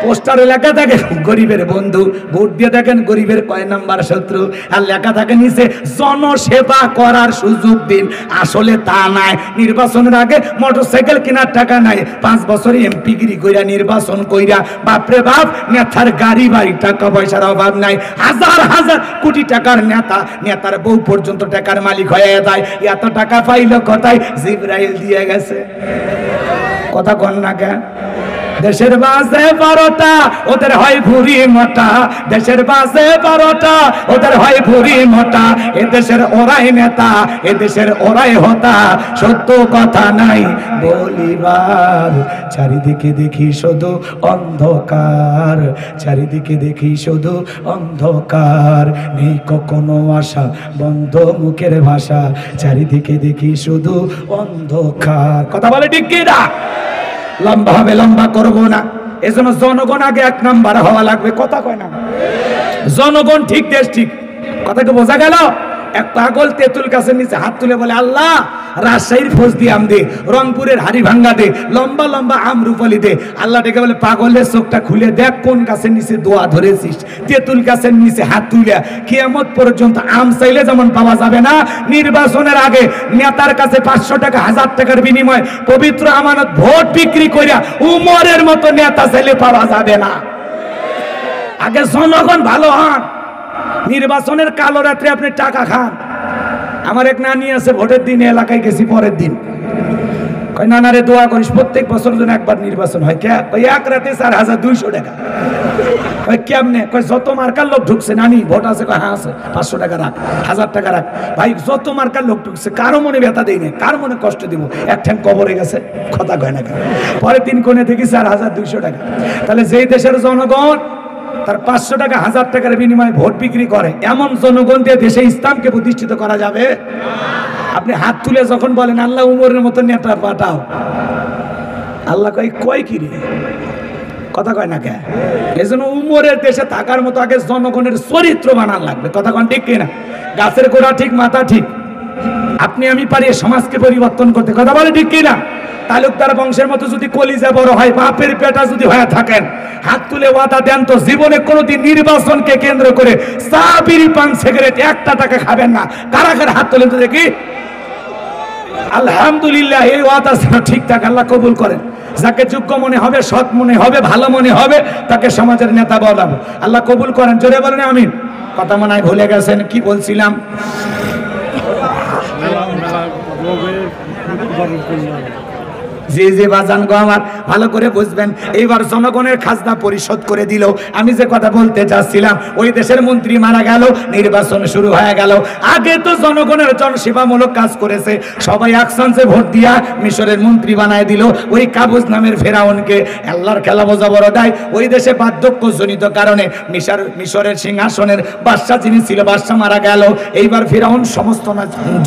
পোস্টারে লেখা থাকে গরিবের বন্ধু, ভোট দিয়ে দেখেন গরিবের কয় নাম্বার শত্রু। আর লেখা থাকে নিচে জনসেবা করার সুযোগ দিন। আসলে তা নাই। নির্বাচনের আগে মোটরসাইকেল কেনার টাকা নাই, 5 বছরে এমপিগিরি কইরা নির্বাচন কইরা বাপরে বাপ নেতার গাড়ি বাড়ি টাকা পয়সার অভাব নাই। হাজার হাজার কোটি টাকার নেতা, নেতার বউ পর্যন্ত টাকার মালিক হয়ে যায়। এত টাকা পাইলো কোথায়? জিবরাইল দিয়ে গেছে। কথা কন না কেন? দেশের বাসে 12টা, ওদের হয় ভুরি মোটা। দেশের বাসে 12টা, ওদের হয় ভুরি মোটা। এ দেশের ওরাই নেতা, এ দেশের ওরাই হতা। সত্য কথা নাই বলিবার, চারিদিকে দেখি শুধু অন্ধকার। চারিদিকে দেখি শুধু অন্ধকার, নেই কখনো আশা, বন্ধ মুখের ভাষা। চারিদিকে দেখি শুধু অন্ধকার। কথা বলে ঠিক কি না? লম্বা হবে, লম্বা করবো না। এজন্য জনগণ আগে 1 নাম্বার হওয়া লাগবে। কথা কয় না? জনগণ ঠিক, দেশ ঠিক। কথাকে বোঝা গেল? এক পাগল তেঁতুল গাছের নিচে হাত তুলে বলে, আল্লাহ রাজশাহীর ফজদি আম দে, রংপুরের হাড়ি ভাঙ্গা দে, লম্বা লম্বা আম রূপালি দে। আল্লাহ ডেকে বলে, পাগলের চোখটা খুলে দেখ কোন গাছের নিচে দোয়া ধরেছিস। তেঁতুল গাছের নিচে হাত তুলে কিয়ামত পর্যন্ত আম চাইলে যেমন পাওয়া যাবে না, নির্বাচনের আগে নেতার কাছে 500 টাকা 1000 টাকার বিনিময়ে পবিত্র আমানত ভোট বিক্রি কইরা উমরের মতো নেতা চাইলে পাওয়া যাবে না। আগে জনগণ ভালো হন। নির্বাচনের কালো রাত্রে আপনি টাকা খান। আমার এক নানি আছে, ভোটের দিন এলাকায় গেছি, পরের দিন কয় নানারে দোয়া করিস প্রত্যেক বছর যেন একবার নির্বাচন হয়। কে? ওই এক রাতে 4200 টাকা। কয় কেমনে? কয় যত মার্কার লোক ঢুকছে নানি, ভোট আছে? কয় হ্যাঁ আছে। 500 টাকা রাখ, 1000 টাকা রাখ। ভাই যত মার্কার লোক ঢুকছে কারো মনে ব্যথা দেই না, কার মনে কষ্ট দিব। এক ঠ্যাং কবরে গেছে, কথা কয় না কেন? পরের দিন কোণে দেখি 4200 টাকা। তাহলে যেই দেশের জনগণ তার 500 টাকা 1000 টাকার বিনিময়ে ভোট বিক্রি করে, এমন জনগণ দিয়ে দেশে ইসলামকে প্রতিষ্ঠিত করা যাবে? আপনি হাত তুলে যখন বলেন আল্লাহ উমরের মতো নেতা পাঠাও, আল্লাহ কয় কি রে? কথা কয় না কে? এজন্য উমরের দেশে থাকার মতো আগে জনগণের চরিত্র বানান লাগবে। কথা কন ঠিক কিনা? গাছের গোড়া ঠিক, মাথা ঠিক। আপনি আমি পারি সমাজকে পরিবর্তন করতে। কথা বলে ঠিক কিনা? তালুকদার বংশের মতো যদি কলিজা বড় হয়, বাপের পেটা যদি হয়ে থাকেন, হাত তুলে ওয়াদা দেন তো জীবনে কোনোদিন নির্বাচনকে কেন্দ্র করে চা বিড়ি পান সিগারেট 1 টাকা খাবেন না। কারা কারা হাত তুলেন তো দেখি। আলহামদুলিল্লাহ, এই ওয়াদা ঠিক থাকে, আল্লাহ কবুল করেন। যাকে যোগ্য মনে হবে, সৎ মনে হবে, ভালো মনে হবে, তাকে সমাজের নেতা বানাবো। আল্লাহ কবুল করেন। জোরে বলেন আমিন। কথা মনে হয় ভুলে গেছেন, কি বলছিলাম? যে বাজান গো আমার ভালো করে বুঝবেন, এইবার জনগণের খাজনা পরিশোধ করে দিল। আমি যে কথা বলতে চাচ্ছিলাম, ওই দেশের মন্ত্রী মারা গেল, নির্বাচন শুরু হয়ে গেল। আগে তো জনগণের জনসেবামূলক কাজ করেছে, সবাই আকসানসে ভোট দিয়া মিশরের মন্ত্রী বানায় দিল ওই কাবুস নামের ফেরাউনকে। আল্লাহর খেলা বোঝা বড় দায়। ওই দেশে বার্ধক্যজনিত কারণে মিশরের সিংহাসনের বাদশাহ যিনি ছিল, বাদশাহ মারা গেল। এইবার ফেরাউন সমস্ত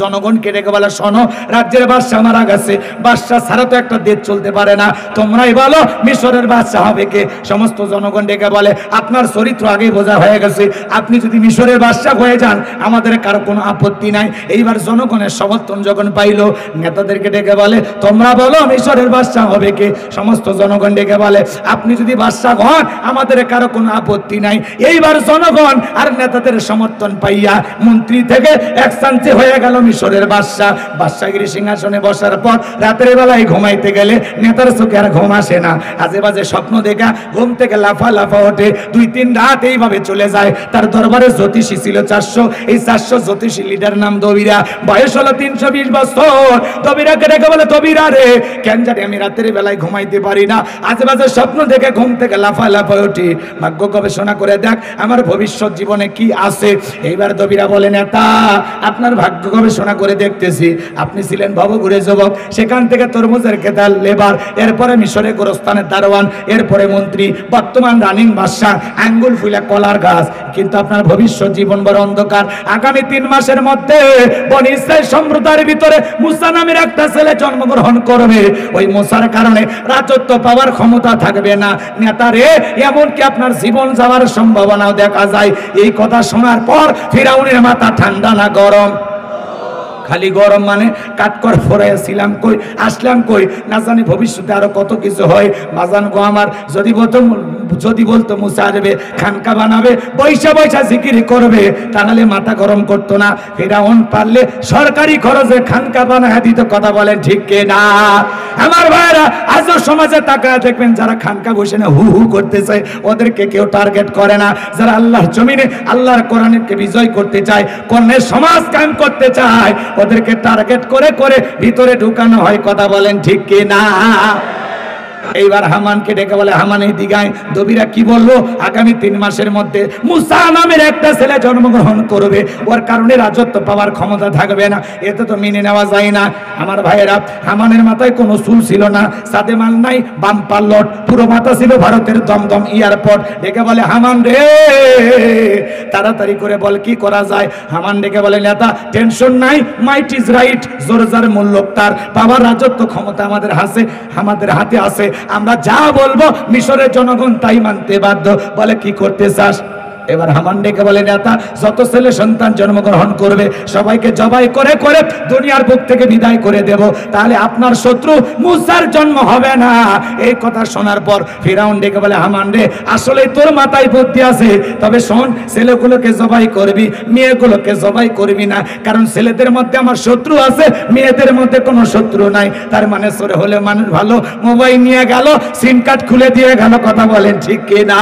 জনগণকে ডেকে বলে, শোনো, রাজ্যের বাদশাহ মারা গেছে, বাদশাহ ছাড়া তো একটা দেশ চলতে পারে না, তোমরাই বলো মিশরের বাদশাহ হবে কে? সমস্ত জনগণ ডেকে বলে, আপনার চরিত্র আগেই বোঝা হয়ে গেছে, আপনি যদি মিশরের বাদশাহ হয়ে যান আমাদের কারো কোনো আপত্তি নাই। এইবার জনগণের সমর্থন যখন পাইল, নেতাদেরকে ডেকে বলে, তোমরা বলো মিশরের বাদশাহ হবে কে? সমস্ত জনগণ ডেকে বলে, আপনি যদি বাদশাহ হন আমাদের কারো কোনো আপত্তি নাই। এইবার জনগণ আর নেতাদের সমর্থন পাইয়া মন্ত্রী থেকে এক চান্সে হয়ে গেল মিশরের বাদশাহ। বাদশাহগিরি সিংহাসনে বসার পর রাতের বেলায় ঘুমাইতে গেলে নেতার চোখে আর ঘুম আসে না, আজে বাজে স্বপ্ন দেখা ঘুম থেকে লাফা লাফা ওঠে। 2-3 রাত এইভাবে চলে যায়। তার দরবারে জ্যোতিষী ছিল 400। এই 400 জ্যোতিষী লিডার নাম দবিরা, বয়স হলো 320 বছর। দবিরাকে ডেকে বলে, দবিরা রে, কেন জানি আমি রাতের বেলায় ঘুমাইতে পারি না, আজে বাজে স্বপ্ন দেখে ঘুম থেকে লাফা লাফা উঠি। ভাগ্য গবেষণা করে দেখ আমার ভবিষ্যৎ জীবনে কি আছে। এইবার দবিরা বলে, নেতা আপনার ভাগ্য গবেষণা করে দেখতেছি, আপনি ছিলেন ভবঘুরে যুবক, সেখান থেকে তরমুজের কেতাল লেবার, এরপরে মিশরে গোরস্থানের দারোয়ান, এরপরে মন্ত্রী, বর্তমান রানিং বাদশা, আঙ্গুল ফুলা কলার গাছ। কিন্তু আপনার ভবিষ্যৎ জীবন বড় অন্ধকার। আগামী 3 মাসের মধ্যে বনি ইসরাইল সম্প্রদায়ের ভিতরে মুসা নামের একটা ছেলে জন্মগ্রহণ করবে। ওই মুসার কারণে রাজত্ব পাওয়ার ক্ষমতা থাকবে না। নেতারে, এমনকি আপনার জীবন যাওয়ার সম্ভাবনাও দেখা যায়। এই কথা শোনার পর ফিরাউনের মাথা ঠান্ডা না গরম? খালি গরম। মানে কাটকর ফরাইছিলাম কই, আসলাম কই, না জানি ভবিষ্যতে আরো কত কিছু হয়। বাজান গো আমার, যদি প্রথম যদি বলতো মুসা আসবে খানকা বানাবে পয়সা পয়সা জিকির করবে তাহলে মাথা গরম করতো না। ফিরাউন পারলে সরকারি খরচে খানকা বানায় দিত। কথা বলেন ঠিক কিনা? আমার ভাইরা আজও সমাজে তাকায় দেখবেন যারা খানকা বসে না হু হু করতেছে ওদেরকে কেউ টার্গেট করে না। যারা আল্লাহর জমিনে আল্লাহর কোরআনকে বিজয় করতে চায়, কোরআনের সমাজ কায়েম করতে চায়, ওদেরকে টার্গেট করে করে ভিতরে ঢুকানো হয়। কথা বলেন ঠিক কিনা? এইবার হামানকে ডেকে বলে, হামান এই দিগায় দবিরা কি বললো, আগামী 3 মাসের মধ্যে মুসা নামের একটা ছেলে জন্মগ্রহণ করবে, ওর কারণে রাজত্ব পাওয়ার ক্ষমতা থাকবে না। এতে তো মেনে নেওয়া যায় না। আমার ভাইয়েরা, হামানের মাথায় কোনো চুল ছিল না, সাদে মাল নাই, বাম পাল্লট, পুরো মাথা ছিল ভারতের দমদম এয়ারপোর্ট। ডেকে বলে, হামান রে তাড়াতাড়ি করে বল কি করা যায়। হামান ডেকে বলে, নেতা টেনশন নাই, মাইট ইজ রাইট, জোরজার মূল্য তার পাওয়ার রাজত্ব ক্ষমতা আমাদের হাতে আছে। আমরা যা বলবো মিশরের জনগণ তাই মানতে বাধ্য। বলে কি করতে চাস? এবার হামান ডেকে বলে, নেতা যত ছেলে সন্তান জন্মগ্রহণ করবে সবাইকে জবাই করে করে দুনিয়ার বুক থেকে বিদায় করে দেব, তাহলে আপনার শত্রু মুসার জন্ম হবে না। এই কথা শোনার পর ফিরাউন ডেকে বলে, হামান রে আসলে তোর মাথায় বুদ্ধি আছে, তবে শোন ছেলেগুলোকে জবাই করবি, মেয়েগুলোকে জবাই করবি না, কারণ ছেলেদের মধ্যে আমার শত্রু আছে, মেয়েদের মধ্যে কোনো শত্রু নাই। তার মানে সরে হলে মানুষ ভালো, মোবাইল নিয়ে গেল, সিম কার্ড খুলে দিয়ে গেল। কথা বলেন ঠিক কিনা?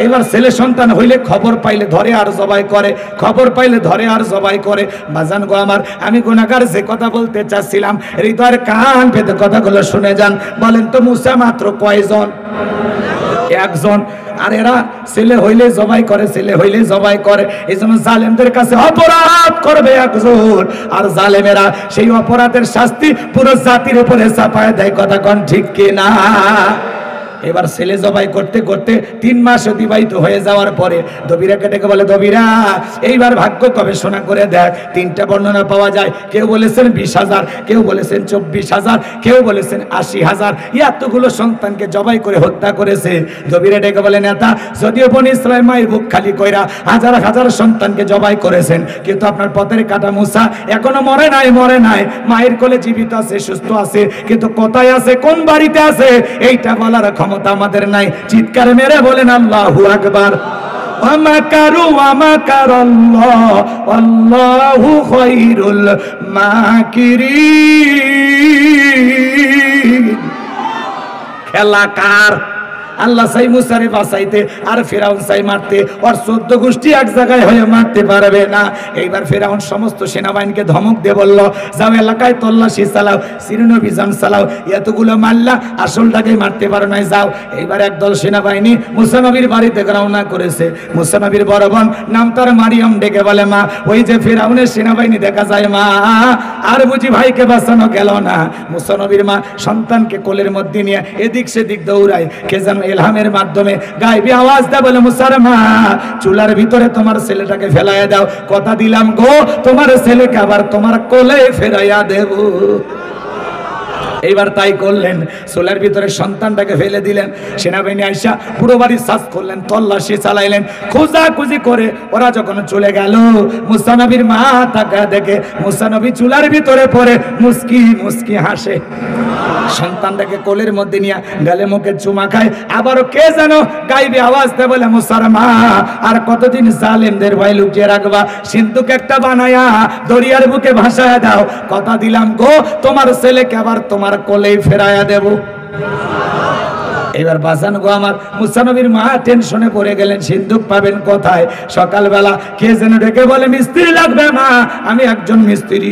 এবার ছেলে সন্তান হইলে খবর পাইলে ধরে আর জবাই করে, খবর পাইলে ধরে আর জবাই করে। বাজান গো আমার, আমি গুনাহগার, যে কথা বলতে চাচ্ছিলাম হৃদয়ের কান পেতে কথাগুলো শুনে যান। বলেন তো মুসা মাত্র কয়জন? একজন। আর এরা ছেলে হইলে জবাই করে, ছেলে হইলে জবাই করে। এই জন্য জালেমদের কাছে অপরাধ করবে একজন, আর জালেমেরা সেই অপরাধের শাস্তি পুরো জাতির উপরে চাপায় দেয়। কথা কন ঠিক কিনা? এবার ছেলে জবাই করতে করতে 3 মাস অতিবাহিত হয়ে যাওয়ার পরে দবিরাকে ডেকে বলে, দবিরা এইবার ভাগ্য গবেষণা করে দেখ। 3টা বর্ণনা পাওয়া যায়, কেউ বলেছেন 20,000, কেউ বলেছেন 24,000, কেউ বলেছেন 80,000। এতগুলো সন্তানকে জবাই করে হত্যা করেছে। দবিরা ডেকে বলে, নেতা যদিও বনি ইসরাইল মায়ের বুক খালি কইরা হাজার হাজার সন্তানকে জবাই করেছেন, কিন্তু আপনার পথের কাটা মুসা এখনো মরে নাই, মায়ের কোলে জীবিত আছে, সুস্থ আছে, কিন্তু কোথায় আছে, কোন বাড়িতে আছে, এইটা বলার ক্ষমতা আমাদের নাই। চিৎকার মেরে বলেন আল্লাহু আকবার। ওয়ামাকারু ওয়ামাকারাল্লাহ আল্লাহু খায়রুল মাকিরিন। খেলা কার? আল্লাহ চাই মুসারে বাঁচাইতে, আর ফিরাউন চাই মারতে। ওর 14 গোষ্ঠী এক জায়গায় হয়ে মারতে পারবে না। এইবার ফিরাউন সমস্ত সেনাবাহিনীকে ধমক দিয়ে বলল, যাও এলাকায় তল্লাশি চালাও, সিরুনভিযান চালাও, এতগুলো মারলা আসলটাকে মারতে পারো নাই, যাও। এইবার একদল সেনাবাহিনী মুসা নবীর বাড়িতে রওনা করেছে। মুসা নবীর বড় বোন নাম তার মারিয়াম ডেকে বলে, মা ওই যে ফিরাউনের সেনাবাহিনী দেখা যায়, মা আর বুঝি ভাইকে বাঁচানো গেল না। মুসা নবীর মা সন্তানকে কোলের মধ্যে নিয়ে এদিক সেদিক দৌড়ায়। কে যেন ইলহামের মাধ্যমে গায়েবী আওয়াজ দেয়, বলে মুসার মা চুলার ভিতরে তোমার ছেলেটাকে ফেলাইয়া দাও, কথা দিলাম গো তোমার ছেলেকে আবার তোমার কোলে ফেরাইয়া দেব। এইবার তাই করলেন, চুলার ভিতরে সন্তানটাকে ফেলে দিলেন। সেনাবাহিনী আইসা পুরো বাড়ি সার্চ করলেন, তল্লাশি চালাইলেন, খোঁজাখুঁজি করে ওরা যখন চলে গেল, মুসা নবীর মা তাকা দেখে মুসা নবী চুলার ভিতরে পড়ে মুস্কি মুস্কি হাসে। সন্তানটাকে কোলের মধ্যে নিয়ে গালে মুখে চুমা খায়। আবারও কে যেন গাইবে আওয়াজ দেয়, বলে মুসার মা আর কতদিন জালেমদের ভয় লুকিয়ে রাখবা, সিন্ধুক একটা বানায়া দরিয়ার বুকে ভাসায়া দাও, কথা দিলাম গো তোমার ছেলেকে আবার তোমার কোলেই ফেরাইয়া দেব। এবার বাঁচান গো আমার, মুসা নবীর মা টেনশনে পড়ে গেলেন, সিন্ধুক পাবেন কোথায়। সকালবেলা কে যেন ডেকে বলে, মিস্ত্রি লাগবে মা, আমি একজন মিস্ত্রি।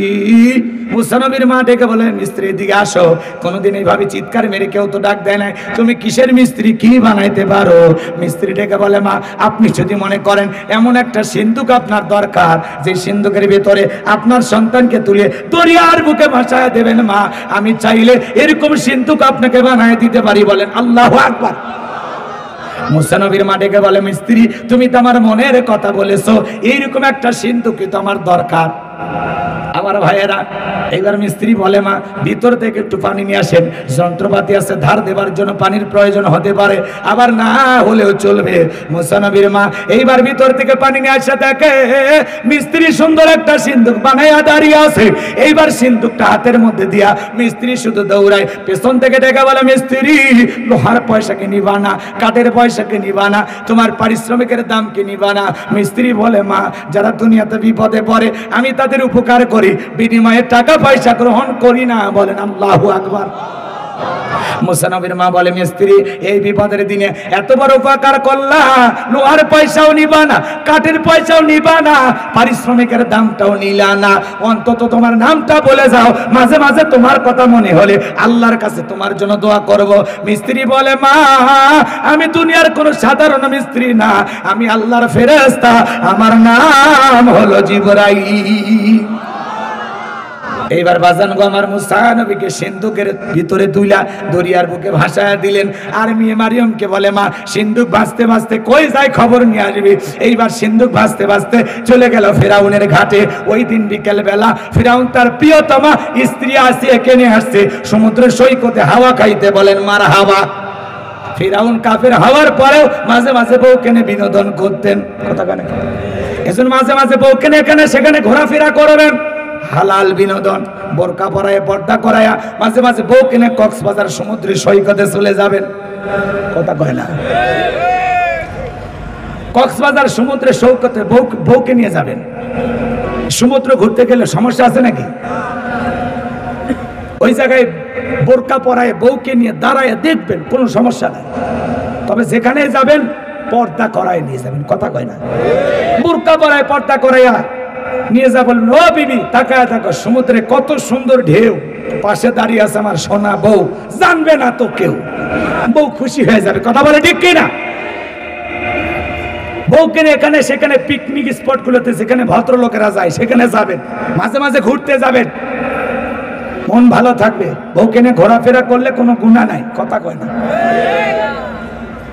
মুসা নবীর মা ডেকে বলে, মিস্ত্রি দিকে আসো। কোনোদিন এইভাবে চিৎকার মেরে কেউ তো ডাক দেয় না, তুমি কিসের মিস্ত্রি, কি বানাইতে পারো? মিস্ত্রি ডেকে বলে, মা আপনি যদি মনে করেন এমন একটা সিন্ধুক আপনার দরকার, যে সিন্ধুকের ভেতরে আপনার সন্তানকে তুলে দরিয়ার বুকে ভাসায় দেবেন, মা আমি চাইলে এরকম সিন্ধুক আপনাকে বানায় দিতে পারি। বলেন আল্লাহু আকবার। মুসা নবীর মা ডেকে বলে, মিস্ত্রি তুমি তো আমার মনের কথা বলেছো, এইরকম একটা সিন্ধুক তো আমার দরকার। আমার ভাইয়েরা, এইবার মিস্ত্রি বলে মা ভিতর থেকে একটু পানি নিয়ে আসেন, যন্ত্রপাতি আছে ধার দেবার জন্য পানির প্রয়োজন হতে পারে, আবার না হলেও চলবে। মুসা নবীর মা এইবার ভিতর থেকে পানি নিয়ে আসে, দেখে মিস্ত্রি সুন্দর একটা সিন্দুক বানাইয়া দাঁড়িয়ে আছে। এইবার সিন্দুকটা হাতের মধ্যে দিয়া মিস্ত্রি শুধু দৌড়ায়, পেছন থেকে ডেকে বলে মিস্ত্রি লোহার পয়সা কি নিবা না, কাঠের পয়সা কি নিবা না, তোমার পারিশ্রমিকের দাম কি নিবা না? মিস্ত্রি বলে মা যারা দুনিয়াতে বিপদে পড়ে আমি তাদের উপকার করি, বিনিময়ে টাকা পয়সা গ্রহণ করি না। বলেন আল্লাহু আকবার। মুসা নবীর মা বলে মিস্ত্রি এই বিপদের দিনে এত বড় উপকার করলা, লোহার পয়সাও নিবা না, কাঠের পয়সাও নিবা না, পারিশ্রমিকের দামটাও নিলা না, অন্তত তোমার নামটা বলে যাও, মাঝে মাঝে তোমার কথা মনে হলে আল্লাহর কাছে তোমার জন্য দোয়া করব। মিস্ত্রি বলে মা আমি দুনিয়ার কোনো সাধারণ মিস্ত্রি না, আমি আল্লাহর ফেরেশতা, আমার নাম হলো জিবরাইল। এইবার বাজান গো আমার মুসা নবীকে সিন্ধুকের ভিতরে তুইলা দরিয়ার বুকে ভাসায় দিলেন। আর মেয়ে মারিয়মকে বলে মা সিন্ধুক ভাসতে ভাসতে কই যায় খবর নিয়ে আসবি। এইবার সিন্ধুক ভাসতে ভাসতে চলে গেল ফেরাউনের ঘাটে। ওই দিন বিকেল বেলা ফেরাউন তার প্রিয়তমা স্ত্রী আসিয়াকে নিয়ে আসছে সমুদ্রের সৈকতে হাওয়া খাইতে, বলেন মার হাওয়া। ফেরাউন কাফের হওয়ার পরেও মাঝে মাঝে বউকে নিয়ে বিনোদন করতেন, কথা কানে এজন্য মাঝে মাঝে বউকে নিয়ে এখানে সেখানে ঘোরাফেরা করবেন, হালাল বিনোদন, বোরকা পরায় পর্দা করায়া মাঝে মাঝে বউ কিনে কক্সবাজার সমুদ্রের সৈকতে চলে যাবেন, কথা কয় না, কক্সবাজার সমুদ্রের সৈকতে বউকে নিয়ে যাবেন। সমুদ্র ঘুরতে গেলে সমস্যা আছে নাকি? ওই জায়গায় বোরকা পরায় বউকে নিয়ে দাঁড়ায় দেখবেন, কোনো সমস্যা নাই। তবে যেখানে যাবেন পর্দা করায় নিয়ে যাবেন, কথা কয় না, বোরকা পরায় পর্দা করাইয়া নিয়ে যা বললেন ও বিবি তাকায় থাকো, সমুদ্রে কত সুন্দর ঢেউ, পাশে দাঁড়িয়ে আছে আমার সোনা বউ, জানবে না তো কেউ, বউ খুশি হয়ে যাবে, কথা বলে ঠিক কিনা? বউকে এখানে সেখানে পিকনিক স্পট গুলোতে যেখানে ভদ্রলোকেরা যায় সেখানে যাবেন, মাঝে মাঝে ঘুরতে যাবেন, মন ভালো থাকবে। বউকে নিয়ে ঘোরাফেরা করলে কোনো গুনাহ নাই, কথা কয় না।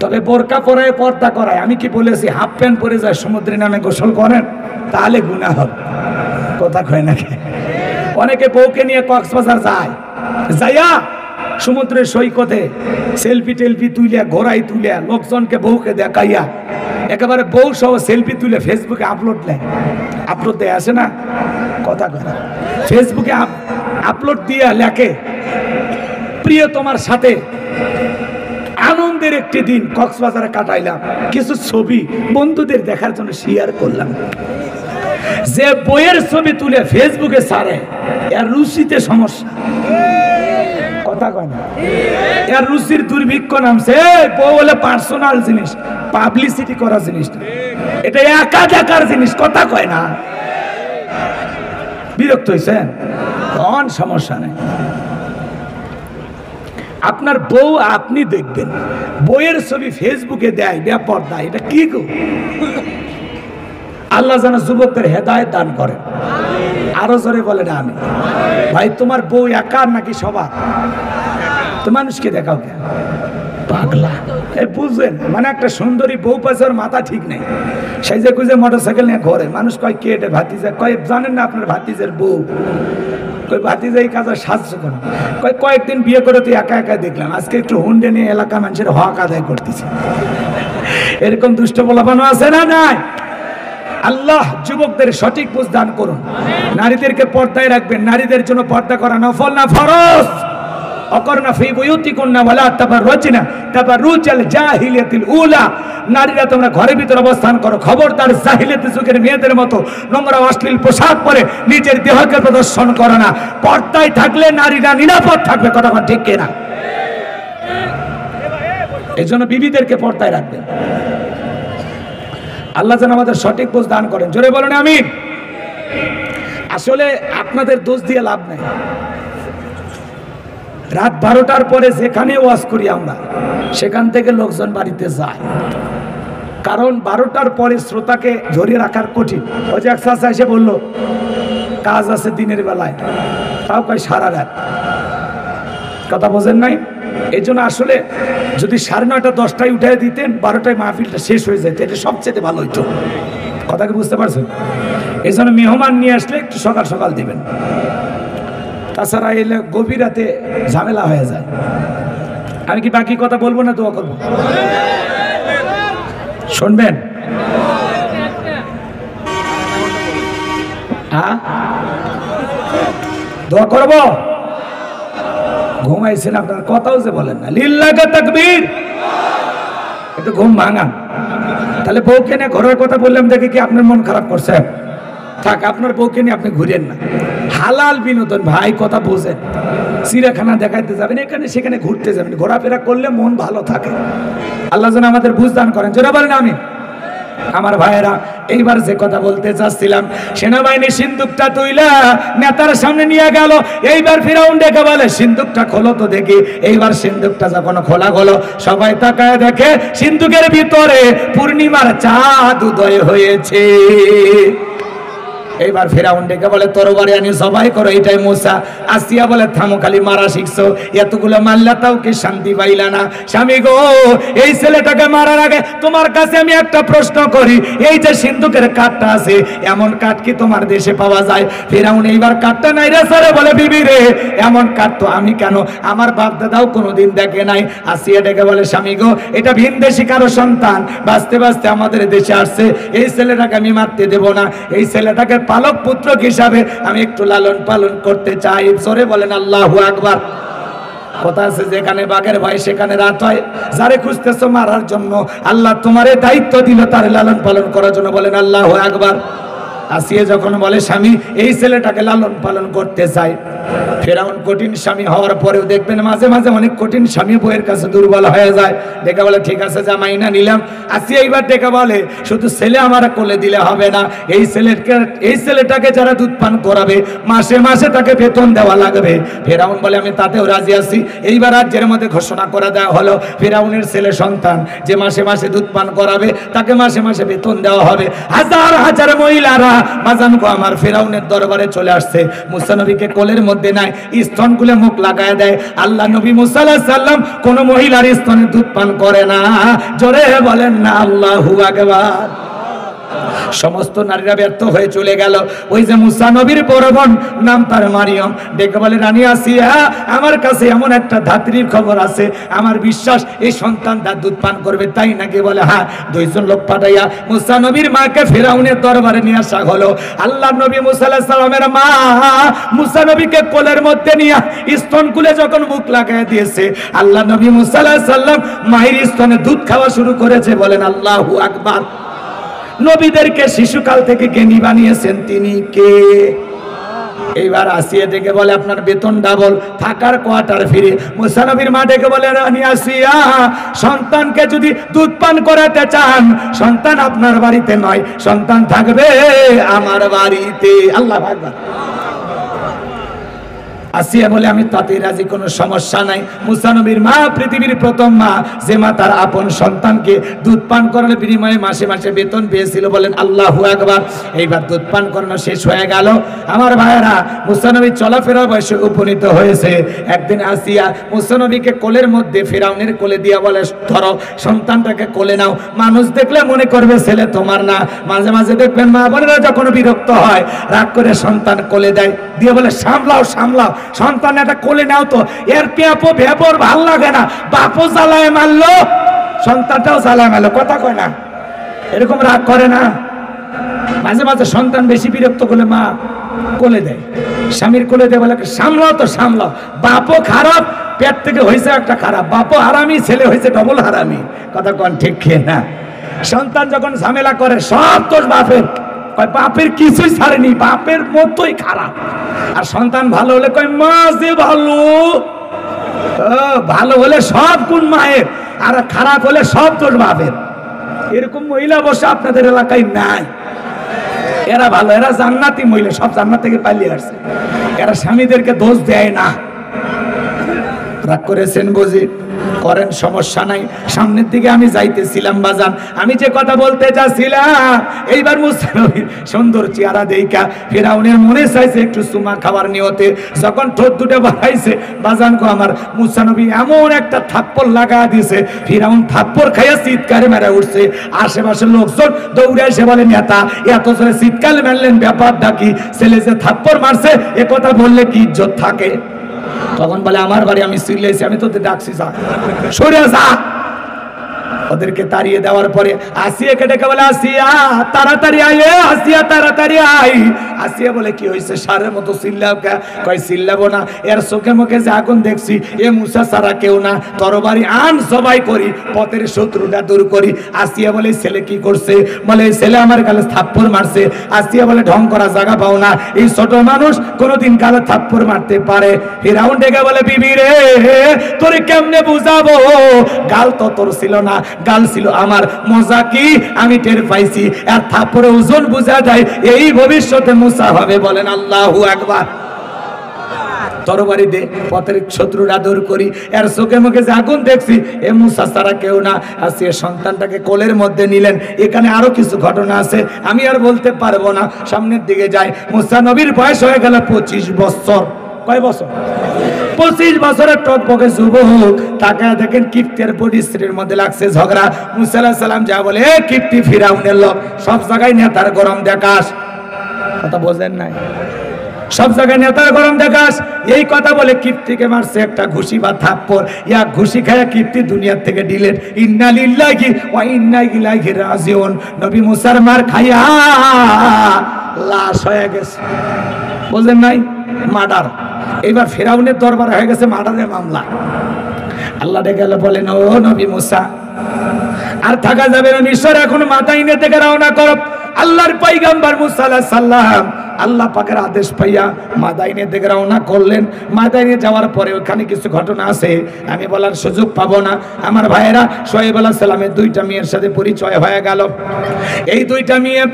তবে বোরকা পরায় পর্দা করায়, আমি কি বলেছি হাফ প্যান্ট পরে যায় সমুদ্রে নামে গোসল করেন তাহলে গুনাহ হবে, কথা কয় নাকি? অনেকে বউকে নিয়ে কক্সবাজার যায়, যাইয়া সমুদ্রের সৈকতে সেলফি টেলফি তুলিয়া ঘোরাই তুলিয়া লোকজনকে বউকে দেখাইয়া একেবারে বউ সহ সেলফি তুলে ফেসবুকে আপলোড দেয়, আসে না, কথা কয় না, ফেসবুকে আপলোড দিয়া লেখে প্রিয় তোমার সাথে আনন্দের একটি দিন কক্সবাজারে কাটাইলাম, কিছু ছবি বন্ধুদের দেখার জন্য শেয়ার করলাম। যে বইয়ের ছবি তুলে ফেসবুকে ছাড়ে এর রুচিতে সমস্যা, কথা কয় না, এর রুচির দুর্ভিক্ষ নামছে। বউ বলে পার্সোনাল জিনিস, পাবলিসিটি করা জিনিস, এটা একা দেখার জিনিস, কথা কয় না। বিরক্ত হয়েছেন? কোন সমস্যা নেই, আপনার বউ আপনি দেখবেন, বইয়ের ছবি ফেসবুকে দেয় বেপরদা, এটা কি গো? আল্লাহ যেন যুবকদের হেদায়েত দান করেন, আরো জোরে বলে না আমি। ভাই তোমার বউ একার নাকি সবার? তো মানুষকে দেখাও কেন? পাগলা বুঝলেন, মানে একটা সুন্দরী বউ পাশে ওর মাথা ঠিক নেই, সেই যে কুজে মোটরসাইকেল নিয়ে ঘরে, মানুষ কয় কে এটা ভাতিজা, কয় জানেন না আপনার ভাতিজের বউ, কই ভাতিজা এই কাজে সাজছে কেন, কয় কয়েকদিন বিয়ে করে তুই একা একা দেখলাম, আজকে একটু হুন্ডে নিয়ে এলাকা মানুষের হক আদায় করতেছে। এরকম দুষ্ট পোলাপানো আছে না নাই? আল্লাহ যুবকদের সঠিক বুঝ দান করুন, নারীদেরকে পর্দায় রাখবেন, নারীদের জন্য পর্দা করা নফল না ফরজ। অকরনা ফি বুয়ুতিকুন্না ওয়ালা তাবাররুজনা তাবাররুজাল জাহিলিয়াতিল উলা, নারীরা তোমরা ঘরের ভিতর অবস্থান করো, খবরদার জাহিলিয়াতের যুগের মেয়েদের মতো নোংরা অশ্লীল পোশাক পরে নিজের দেহকে প্রদর্শন করো না। পর্দায় থাকলে নারীরা নিরাপদ থাকবে, কথা ঠিক কিনা? এই জন্য বিবিদেরকে পর্দায় রাখবেন। আল্লাহ যেন আমাদের সঠিক বুঝ দান করেন, জোরে বলেন আমিন। আসলে আপনাদের দোষ দিয়ে লাভ নাই, রাত 12টার পরে যেখানে ওয়াজ করি আমরা সেখান থেকে লোকজন বাড়িতে যায়, কারণ 12টার পরে শ্রোতাকে ধরে রাখার কঠিন। ওই যে এক চাচা এসে বললো কাজ আছে দিনের বেলায়, তাও কয় সারা রাত, কথা বোঝেন নাই? এই জন্য আসলে যদি 9:30 10টায় উঠে দিতেন 12টায় মাহফিলটা শেষ হয়ে যেত, এটা সবচেয়ে ভালো হইতো, কথা কি বুঝতে পারছেন? এই জন্য মেহমান নিয়ে আসলে একটু সকাল সকাল দিবেন, তাছাড়া এলে গভীর রাতে ঝামেলা হয়ে যায়। আমি কি বাকি কথা বলবো না দোয়া করবো? শুনবেন? হ্যাঁ, দোয়া করবো। ঘুমাইছেন আপনার, কথাও যে বলেন না। লিল্লাহি তাকবীর। একটু ঘুম ভাঙান। তাহলে বউকে নিয়ে ঘরের কথা বললাম দেখে কি আপনার মন খারাপ করছে? থাক, আপনার বউকে নিয়ে আপনি ঘুরেন না। হালাল বিনোদন ভাই, কথা বোঝেন। চিড়িয়াখানা দেখাইতে যাবেন, এখানে সেখানে ঘুরতে যাবেন, ঘোরাফেরা করলে মন ভালো থাকে। আল্লাহ যেন আমাদের বুঝ দান করেন। জোরে বলেন আমিন। আমার ভাইয়েরা, এইবার যে কথা বলতে চাচ্ছিলাম, সেনাবাহিনী সিন্দুকটা তুইলা নেতার সামনে নিয়ে গেল। এইবার ফিরাউন ডেকে বলে, সিন্দুকটা খোলো তো দেখি। এইবার সিন্দুকটা যখন খোলা হলো, সবাই তাকায় দেখে সিন্দুকের ভিতরে পূর্ণিমার চাঁদ উদয় হয়েছে। এইবার ফিরাউন ডেকে বলে, তরবারি আনি সবাই করো। এটাই মুসা। আসিয়া বলে, থামো, খালি মারা শিখছো, এতগুলো মারলা তাও কি শান্তি পাইলা না? স্বামী গো, এই ছেলেটাকে মারার আগে তোমার কাছে আমি একটা প্রশ্ন করি, এই যে সিন্ধুকের কাঠটা আছে, এমন কাঠ কি তোমার দেশে পাওয়া যায়? ফিরাউন এইবার কাঠটা নাই রে স্যারে বলে, বিবি রে, এমন কাঠ তো আমি কেন, আমার বাপ দাদাও কোনোদিন দেখে নাই। আসিয়া ডেকে বলে, স্বামী গো, এটা ভিনদেশী কারো সন্তান, বাঁচতে বাঁচতে আমাদের দেশে আসছে, এই ছেলেটাকে আমি মারতে দেব না। এই ছেলেটাকে পালক পুত্র হিসাবে আমি একটু লালন পালন করতে চাই। জোরে বলেন আল্লাহু আকবার। কথা আছে, যেখানে বাঘের ভয় সেখানে রাত হয়। যারে খুঁজতেছো মারার জন্য, আল্লাহ তোমারে দায়িত্ব দিল তার লালন পালন করার জন্য। বলেন আল্লাহু আকবার। আসিয়া যখন বলে, স্বামী এই ছেলেটাকে লালন পালন করতে চাই। ফেরাউন কঠিন স্বামী হওয়ার পরেও দেখবেন মাঝে মাঝে অনেক কঠিন স্বামী বইয়ের কাছে দুর্বল হয়ে যায়। ডেকে বলে, ঠিক আছে যা, মাইনা নিলাম। আসিয়া এইবার ডেকে বলে, শুধু ছেলে আমার কোলে দিলে হবে না, এই ছেলেটাকে যারা দুধ পান করাবে মাসে মাসে তাকে বেতন দেওয়া লাগবে। ফেরাউন বলে, আমি তাতেও রাজি আছি। এইবার রাজ্যের মধ্যে ঘোষণা করে দেওয়া হলো, ফেরাউনের ছেলে সন্তান যে মাসে মাসে দুধ পান করাবে তাকে মাসে মাসে বেতন দেওয়া হবে। হাজার হাজার মহিলারা মাজানকো আমার ফেরাউনের দরবারে চলে আসছে। মুসা নবীকে কোলের মধ্যে নাই, স্তন খুলে মুখ লাগায় দেয়। আল্লাহ নবী মুসা আলাইহিস সালাম কোন মহিলার স্তনে দুধ পান করে না। জোরে বলেন না আল্লাহু আকবার। সমস্ত নারীরা ব্যর্থ হয়ে চলে গেল। ওই যে মুসা নবীর বড় বোন, নাম তার মারিয়ম, ডেকে বলে, রানী আসিয়া, আমার কাছে এমন একটা ধাত্রীর খবর আছে, আমার বিশ্বাস এই সন্তানটা দুধ পান করবে। তাই নাকি? বলে হ্যাঁ। দুইজন লোক পাঠাইয়া মুসা নবীর মাকে ফেরাউনের দরবারে নিয়ে আসা হলো। আল্লাহ নবী মুসা আলাইহিস সালামের মা মুসা নবীকে কোলের মধ্যে নিয়ে স্তন খুলে যখন মুখ লাগায় দিয়েছে, আল্লাহ নবী মুসা আলাইহিস সালাম মায়ের স্তনে দুধ খাওয়া শুরু করেছে। বলেন আল্লাহু আকবার। নবীদেরকে শিশুকাল থেকে জ্ঞানী বানিয়েছেন তিনি কে? এইবার আসিয়া ডেকে বলে, আপনার বেতন ডাবল, থাকার কোয়ার্টার ফ্রি। মুসা নবীর মা ডেকে বলে, রানী আসিয়া, সন্তানকে যদি দুধ পান করাতে চান, সন্তান আপনার বাড়িতে নয়, সন্তান থাকবে আমার বাড়িতে। আল্লাহু আকবার। আসিয়া বলে, আমি তাতে রাজি, কোনো সমস্যা নাই। মুসা নবীর মা পৃথিবীর প্রথম মা, যে মা তার আপন সন্তানকে দুধ পান করানোর বিনিময়ে মাসে মাসে বেতন পেয়েছিল। বলেন আল্লাহু আকবার। এইবার দুধ পান করানো শেষ হয়ে গেল। আমার ভাইয়েরা, মুসা নবী চলাফেরা বয়সে উপনীত হয়েছে। একদিন আসিয়া মুসা নবীকে কোলের মধ্যে ফিরাউনের কোলে দিয়া বলে, ধরো সন্তানটাকে কোলে নাও, মানুষ দেখলে মনে করবে ছেলে তোমার না। মাঝে মাঝে দেখবেন মা বোনেরা যখন বিরক্ত হয়, রাগ করে সন্তান কোলে দেয়, দিয়ে বলে, সামলাও সামলাও, সন্তান এটা কোলে নাও তো। এর পেপো ভেপর ভাল লাগে না, বাপও জ্বালায় মারলো, সন্তানটাও জ্বালায় মারলো। কথা কয় না? এরকম রাগ করে না? মাঝে মাঝে সন্তান বেশি বিরক্ত করলে মা কোলে দেয়, স্বামীর কোলে দেয়, বলে সামলাও তো সামলাও। বাপও খারাপ, পেট থেকে হয়েছে একটা খারাপ, বাপও হারামি, ছেলে হয়েছে ডবল হারামি। কথা কন ঠিক খেয়ে না? সন্তান যখন ঝামেলা করে সব তোর বাপের, বাপের কিছুই ছাড়েনি, বাপের মতোই খারাপ। আর সন্তান ভালো হলে কয় মা যে ভালো, ভালো হলে সব গুণ মায়ের, আর খারাপ হলে সব তোর বাপের। এরকম মহিলা বসে আপনাদের এলাকায় নাই। এরা ভালো, এরা জান্নাতি মহিলা, সব জান্নাত থেকে পালিয়ে আসছে। এরা স্বামীদেরকে দোষ দেয় না। রাগ করেছেন বুঝি? করেন, সমস্যা নাই। সামনের দিকে আমি যাইতেছিলাম বাজান, আমি যে কথা বলতে চাচ্ছিলাম, এইবার মুসা নবীর সুন্দর চেহারা দেইখা ফিরাউনের মনে চাইছে একটু চুমা খাবার নিয়তে, যখন ঠোঁট দুটো বাড়াইছে বাজান গো আমার, মুসা নবী এমন একটা থাপ্পড় লাগা দিছে, ফিরাউন থাপ্পড় খাইয়া চিৎকারে মেরে উঠছে। আশেপাশের লোকজন দৌড়ে এসে বলে, নেতা এত জোরে চিৎকার মারলেন, ব্যাপারটা কি? ছেলে যে থাপ্পড় মারছে এ কথা বললে কি ইজ্জত থাকে? তখন বলে, আমার বাড়ি, আমি চিল্লাইছি, আমি তোদের ডাকছি, যা সরে যা। ওদেরকে তাড়িয়ে দেওয়ার পরে আসিয়াকে ডেকে বলে, আসিয়া তাড়াতাড়ি আয়, আসিয়া তাড়াতাড়ি আয়। আসিয়া বলে, কি হয়েছে? সারের মতো চিল্লাও কে? কয় চিল্লাবো না, এর চোখে মুখে যে আগুন দেখছি, এ মুসা ছাড়া কেউ না, তরবারি আন সবাই করি, পথের শত্রুটা দূর করি। আসিয়া বলে, ছেলে কি করছে? বলে, ছেলে আমার গালে থাপ্পড় মারছে। আসিয়া বলে, ঢং করা জায়গা পাও না, এই ছোট মানুষ কোনোদিন গালে থাপ্পড় মারতে পারে? ফিরাউন ডেকে বলে, বিবি রে তোরে কেমনে বুঝাবো, গাল তো তোর ছিল না, গাল ছিল আমার। মজা কি আমি টের পাইছি, আর থাপ্পড়ে ওজন বুঝা যায়, এই ভবিষ্যতে মুসা হবে। বলেন আল্লাহু আকবার। তরবারি দে, পথের শত্রুরা দূর করি, এর চোখে মুখে যে আগুন দেখছি, এ মুসা ছাড়া কেউ না। আসিয়া সন্তানটাকে কোলের মধ্যে নিলেন। এখানে আরো কিছু ঘটনা আছে, আমি আর বলতে পারবো না। সামনের দিকে যায়, মুসা নবীর বয়স হয়ে গেল 25 বছর। কয় বছর? 25 বছরের টকবকে যুবক। তাকে দেখেন কিপ্তের বডি স্ত্রীর মধ্যে লাগছে ঝগড়া। মুসা আলাইহিস সালাম যা বলে, এ কিপ্তি ফিরাউনের লোক, সব জায়গায় নেতার গরম দেখাস। কথা বোঝেন নাই? সব জায়গায় নেতার গরম দেখাস, এই কথা বলে কিপ্তিকে মারছে একটা ঘুষি বা থাপ্পড়। ইয়া ঘুষি খায়া কিপ্তি দুনিয়ার থেকে ডিলেট। ইন্না লিল্লাহি ওয়া ইন্না ইলাইহি রাজিউন। নবী মুসার মার খাইয়া লাশ হয়ে গেছে। বুঝলেন নাই? মার্ডার। এইবার ফিরাউনের দরবারে হয়ে গেছে মার্ডারের মামলা। আল্লাহ ডেকে বলেন, ও নবী মুসা, আর থাকা যাবে না মিশর, এখন মাদাইনে থেকে রওনা করো। আল্লাহর পয়গম্বর মুসা আলাইহিস সালাম আল্লাহ পাকের আদেশ পাইয়া মাদাইনে থেকে রওনা করলেন। মাদাইনে যাওয়ার পরে ওখানে কিছু ঘটনা আছে, আমি বলার সুযোগ পাবো না। আমার ভাইয়েরা, শোয়েব আলাইহিস সালামের 2টা মেয়ের সাথে পরিচয় হয়ে গেল। এই 2টা মেয়ে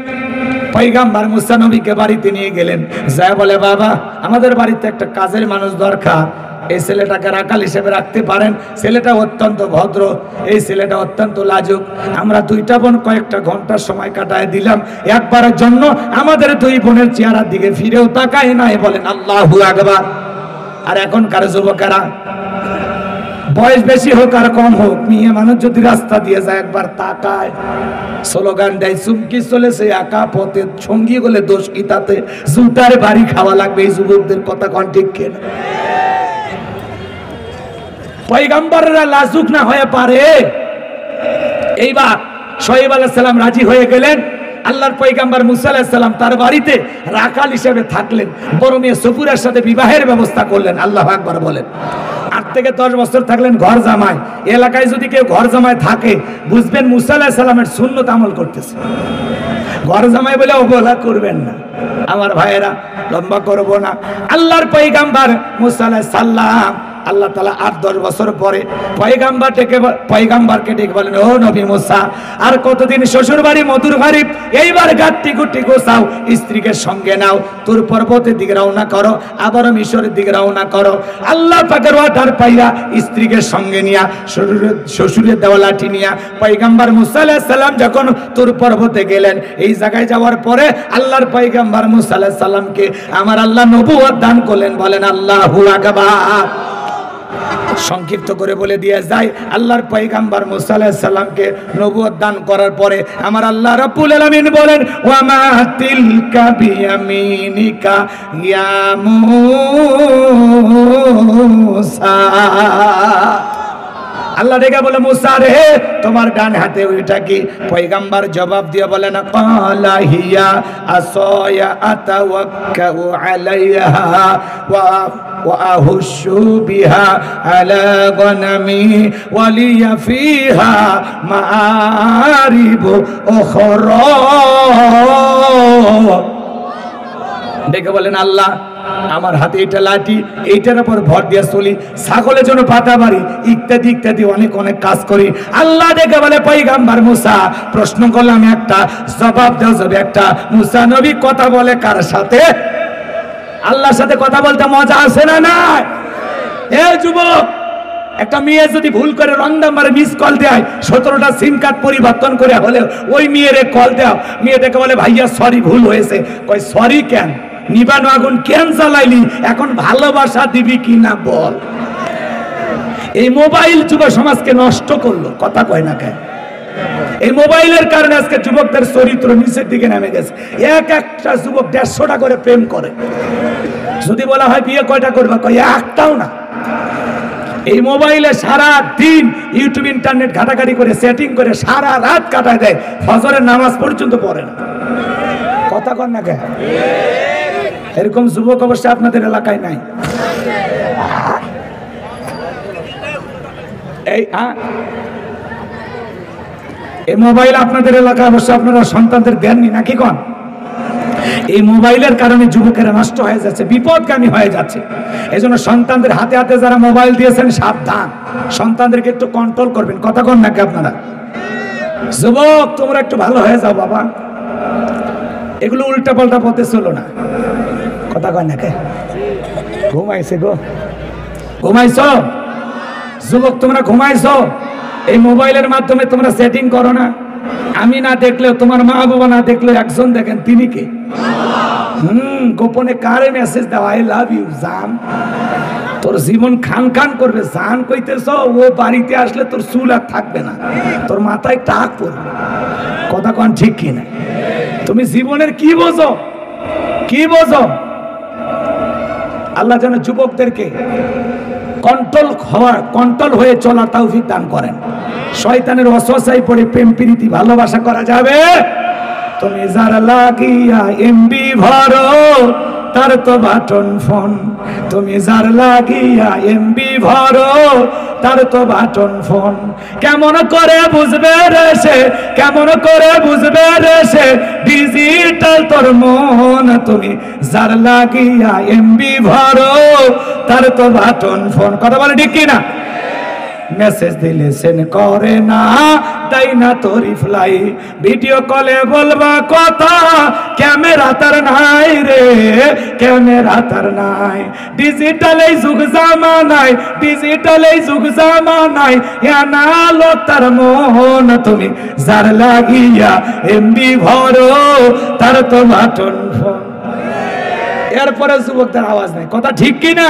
পয়গম্বর মুসা নবীকে বাড়িতে নিয়ে গেলেন। যা বলে, বাবা আমাদের বাড়িতে একটা কাজের মানুষ দরকার, এই ছেলেটাকে রাখাল হিসেবে রাখতে পারেন? ছেলেটা অত্যন্ত ভদ্র, এই ছেলেটা অত্যন্ত লাজুক। আমরা 2টা বোন কয়েকটা ঘন্টার সময় কাটায় দিলাম, একবারের জন্য আমাদের 2 বোনের চেহারার দিকে ফিরেও তাকায় নাই। বলেন আল্লাহু আকবার। আর এখনকার যুবকেরা, বয়স বেশি হোক আর কম হোক, মেয়ে মানুষ যদি রাস্তা দিয়ে যায় একবার তাকায়, স্লোগান দেয়, চুমকি চলেছে একা পথে, সঙ্গী বলে দোষ কি তাতে, জুতার বাড়ি খাওয়া লাগবে। এই যুবকদের কথা কোন ঠিক কিনা? পয়গম্বররা লাজুক না হয়ে পারে? এইবার শোয়েব আলাইহিস সালাম রাজি হয়ে গেলেন। আল্লাহর পয়গম্বর মুসা আলাইহিস সালাম তার বাড়িতে রাখাল হিসেবে থাকলেন। বড় মেয়ে সফুরার সাথে বিবাহের ব্যবস্থা করলেন। আল্লাহু আকবার বলেন। 8 থেকে 10 বছর থাকলেন ঘর জামাই। এলাকায় যদি কেউ ঘর জামাই থাকে, বুঝবেন মুসা আলাইহিস সালামের সুন্নত আমল করতেছে। ঘর জামাই বলে অবহেলা করবেন না। আমার ভাইয়েরা, লম্বা করব না। আল্লাহর পয়গম্বর মুসা আলাইহিস সালাম আল্লাহ তাআলা 8-10 বছর পরে পয়গম্বরকে ডেকে বলেন, ও নবী মুসা, আর কতদিন শ্বশুর বাড়ি মধুর বাড়ি, এইবার গাট্টি গুটি গোছাও, স্ত্রীকে সঙ্গে নাও, তোর পর্বতের দিকে রওনা করো, আবারও মিশরের দিকে রওনা করো। আল্লাহ পাকের ওয়াদার পাইয়া স্ত্রীকে সঙ্গে নিয়া, শ্বশুরের দেওয়া লাঠি নিয়া পয়গম্বর মুসা আলাইহিস সালাম যখন তোর পর্বতে গেলেন, এই জায়গায় যাওয়ার পরে আল্লাহর পয়গম্বর মুসা আলাইহিস সালামকে আমার আল্লাহ নবুয়ত দান করলেন। বলেন আল্লাহু আকবার। সংক্ষিপ্ত করে বলে দিয়ে যায়, আল্লাহর পয়গম্বর মুসা আলাইহিস সালামকে নবুয়ত দান করার পরে আমার আল্লাহ রাব্বুল আলামিন বলেন, ওয়া মা তিলকা বিয়ামিনিকা ইয়া মুসা। আল্লাহ ডেকে বলে, মুসা রে তোমার ডান হাতে ওইটা কি? পয়গম্বর জবাব দিয়ে বলেন, ক্বালা হিয়া আসায়া আতাওয়াক্কাউ আলাইহা ওয়া আহুশু বিহা আলা গনামি ওয়া লিয়া ফিহা মাআরিবু উখরা। ডেকে বলেন, আল্লাহ আমার হাতে এটা লাঠি, এইটার উপর ভর দিয়ে চলি, ছাগলের জন্য পাতা বাড়ি, ইত্যাদি ইত্যাদি অনেক অনেক কাজ করি। আল্লাহ ডেকে বলে, পয়গম্বর মুসা, প্রশ্ন করলাম একটা, জবাব দেওয়া যাবে একটা। মুসা নবী কথা বলে কার সাথে? আল্লাহর সাথে কথা বলতে মজা আছে না? না? এ যুবক, একটা মেয়ে যদি ভুল করে রং নাম্বারে মিস কল দেয়, 17টা সিম কার্ড পরিবর্তন করে হলেও ওই মেয়েরে কল দাও, মেয়েটাকে বলে ভাইয়া সরি ভুল হয়েছে। কই সরি কেন, নিবানো আগুন কেন জ্বালাইলি, এখন ভালোবাসা দিবি কিনা বল। এই মোবাইল যুব সমাজকে নষ্ট করলো, কথা কয় না কেন? এই মোবাইলের কারণে আজকে যুবকদের চরিত্র নিচের দিকে নেমে গেছে। একটা যুবক 150টা করে প্রেম করে, যদি বলা হয় বিয়ে কয়টা করবা, কয় একটাও না। এই মোবাইলে সারা দিন ইউটিউব ইন্টারনেট ঘাটাঘাটি করে সেটিং করে সারা রাত কাটায় দেয়, ফজরের নামাজ পর্যন্ত পড়ে না, কথা কন না কেন? এরকম যুবক অবশ্যই আপনাদের এলাকায় নাই। এই মোবাইল আপনাদের এলাকায় অবশ্য আপনারা সন্তানদের দেননি নাকি কোন? এই মোবাইলের কারণে যুবকেরা নষ্ট হয়ে যাচ্ছে, বিপদগামী হয়ে যাচ্ছে। এই জন্য সন্তানদের হাতে হাতে যারা মোবাইল দিয়েছেন সাবধান, সন্তানদেরকে একটু কন্ট্রোল করবেন, কথা কন নাকি আপনারা? যুবক তোমরা একটু ভালো হয়ে যাও বাবা, এগুলো উল্টা পাল্টা পথে চলো না, কথা কন নাকি? ঘুমাইছে গো, ঘুমাইছ যুবক, তোমরা ঘুমাইছো? এই মোবাইলের মাধ্যমে তোমরা সেটিং করো না, আমি না দেখলেও তোমার মা বাবা না দেখলেও একজন দেখেন, তিনি কে? গোপনে কারে মেসেজ দাও, আই লাভ ইউ জান, তোর জীবন খান খান করবে জান কইতেছ, ও বাড়িতে আসলে তোর চুল আর থাকবে না, তোর মাথায় টাক পড়বে, কথা কন ঠিক কি না? তুমি জীবনের কি বোঝো, কি বোঝো? আল্লাহ যেন যুবকদেরকে কন্ট্রোল হয়ে চলার তৌফিক দান করেন। শয়তানের ওয়াসওয়াসায় পড়ে প্রেম প্রীতি ভালোবাসা করা যাবে? তুমি যার লাগিয়া এমবি ভরো তার তো বাটন ফোন, তুমি যার লাগিয়া এমবি ভরো তার তো বাটন ফোন। কেমন করে বুঝবে রে সে, কেমন করে বুঝবে রে সে ডিজিটাল তোর মন, তুমি যার লাগিয়া এমবি ভরো তার তো বাটন ফোন, কথা বলে ঠিক কিনা? মেসেজ দিলে সেন করে না, তাই না তো রিপ্লাই, ভিডিও কলে বলবা কথা, ক্যামেরা তার নাই রে, ক্যামেরা তার নাই। ডিজিটাল এই যুগ জামানায়, ডিজিটাল এই যুগ জামানায় এনালো তার মন, তুমি যার লাগিয়া এমবি ভরো তার তো বাটন ফোন। এরপরে যুবকদের আওয়াজ নাই, কথা ঠিক কিনা?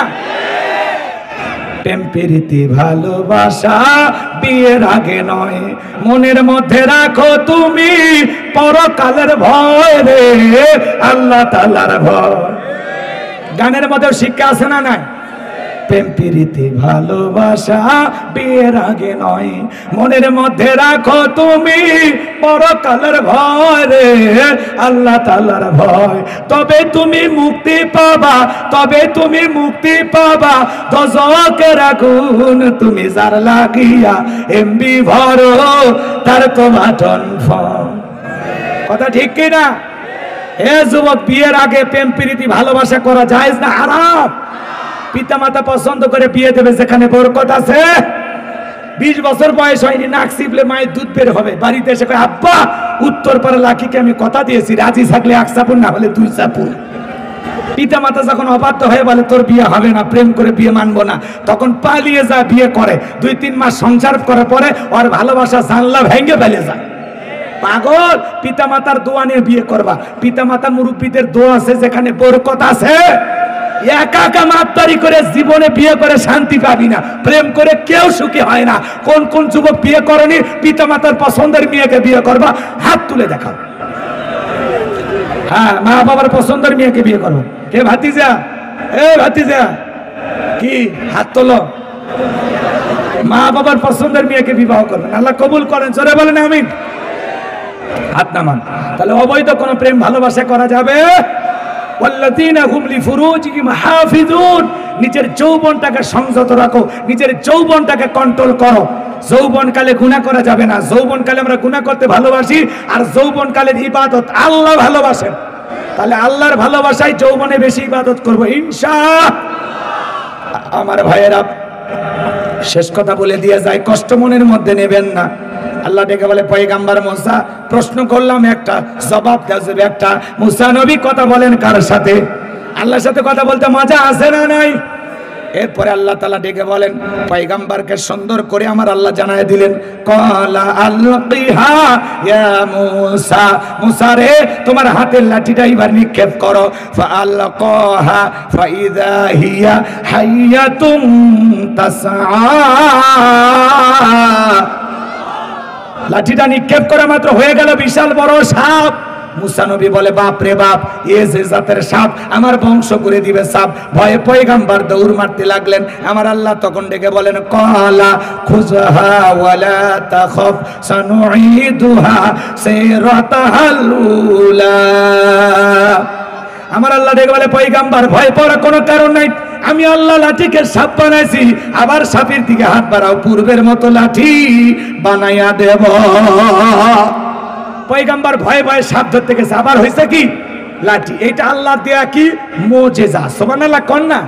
প্রেম প্রীতি ভালোবাসা বিয়ের আগে নয়, মনের মধ্যে রাখো তুমি পরকালের ভয় রে, আল্লাহ তাআলার ভয়। গানের মধ্যে শিক্ষা আছে না নাই? প্রেম প্রীতি ভালোবাসা বিয়ের আগে নয়, মনের মধ্যে রাখো তুমি পরকালের ভয় রে, আল্লাহ তাআলার ভয়। তবে তুমি মুক্তি পাবা, তবে তুমি মুক্তি পাবা দোজখের আগুন, তুমি যার লাগিয়া এমবি ভরো তার তো বাটন ফোন, কথা ঠিক কিনা? এ যুবক, বিয়ের আগে প্রেম প্রীতি ভালোবাসা করা জায়েজ না হারাম? পিতা মাতা পছন্দ করে বিয়ে দেবে যেখানে বরকত আছে। 20 বছর বয়স হয়নি, নাক চিপলে মায়ের দুধ বের হবে, বাড়িতে এসে কয় আব্বা উত্তর পাড়া লাকিকে আমি কথা দিয়েছি, রাজি থাকলে 1 চাপুন না হলে 2 চাপুন। পিতা মাতা যখন অবাধ্য হয়ে বলে তোর বিয়ে হবে না, প্রেম করে বিয়ে মানবো না, তখন পালিয়ে যায়, বিয়ে করে 2-3 মাস সংসার করার পরে ওর ভালোবাসা জানলা ভেঙে ফেলে যায়। পাগল, পিতা মাতার দোয়া নিয়ে বিয়ে করবা, পিতা মাতার মুরব্বীদের দোয়া আছে যেখানে বরকত আছে। একা একা মাপতারি করে জীবনে বিয়ে করে শান্তি পাবি না, প্রেম করে কেউ সুখী হয় না। কোন কোন যুবক বিয়ে করেনি, পিতা মাতার পছন্দের মেয়েকে বিয়ে করবা, হাত তুলে দেখাও। হ্যাঁ, মা বাবার পছন্দের মেয়েকে বিয়ে করো। কে ভাতিজা? এ ভাতিজা, কি হাত তোলো। মা বাবার পছন্দের মেয়েকে বিবাহ করবেন, আল্লাহ কবুল করেন, জোরে বলেন আমিন। হাত নামান। তাহলে অবৈধ কোনো প্রেম ভালোবাসা করা যাবে? ওয়াল্লাযীনা হুম লিফুরুজিহিম হাফিজুন, নিজের যৌবনটাকে সংযত রাখো, নিজের যৌবনটাকে কন্ট্রোল করো। যৌবনকালে গুনাহ করা যাবে না। যৌবনকালে আমরা গুনাহ করতে ভালোবাসি, আর যৌবনকালের ইবাদত আল্লাহ ভালোবাসেন। তাহলে আল্লাহর ভালোবাসায় যৌবনে বেশি ইবাদত করব ইনশাআল্লাহ। আমার ভাইয়েরা, শেষ কথা বলে দিয়ে যায়, কষ্ট মনের মধ্যে নেবেন না। আল্লাহ ডেকে বলে পয়গাম্বার মুসা, প্রশ্ন করলাম একটা, জবাব দেবে একটা। মুসা নবী কথা বলেন কার সাথে? আল্লাহর সাথে কথা বলতে মজা আছে না নাই? এরপরে আল্লাহ তাআলা ডেকে বলেন, পয়গম্বরকে সুন্দর করে আমার আল্লাহ জানায় দিলেন, ক্বালা আলকিহা ইয়া মূসা, মূসা রে তোমার হাতের লাঠিটা এবার নিক্ষেপ করো। ফাআলকাহা ফাইযা হিয়া হাইয়াতুম তাসআ, লাঠিটা নিক্ষেপ করা মাত্র হয়ে গেল বিশাল বড় সাপ। মুসা নবী বলে, বাপ রে বাপ, এ যে জাতের সাপ, আমার বংশ করে দিবে সাপ। ভয়ে পয়গম্বর দৌড় মারতে লাগলেন। আমার আল্লাহ তখন ডেকে বলেন, ক্বালা খুযহা ওয়ালা তাখাফ সানুঈদুহা সিরাতাহাল উলা। আমার আল্লাহ ডেকে বলে, পয়গম্বর ভয় পাওয়ার কোনো কারণ নাই, আমি আল্লাহ লাঠিকে সাপ বানাইছি, আবার সাপের দিকে হাত বাড়াও, পূর্বের মতো লাঠি বানাইয়া দেব। পয়গম্বর ভয়ে ভয়ে সাপ ধরতে গেছে, আবার হয়েছে কি লাঠি। এটা আল্লাহ দেয়া কি মুজিজা। সুবহানাল্লাহ কোন না?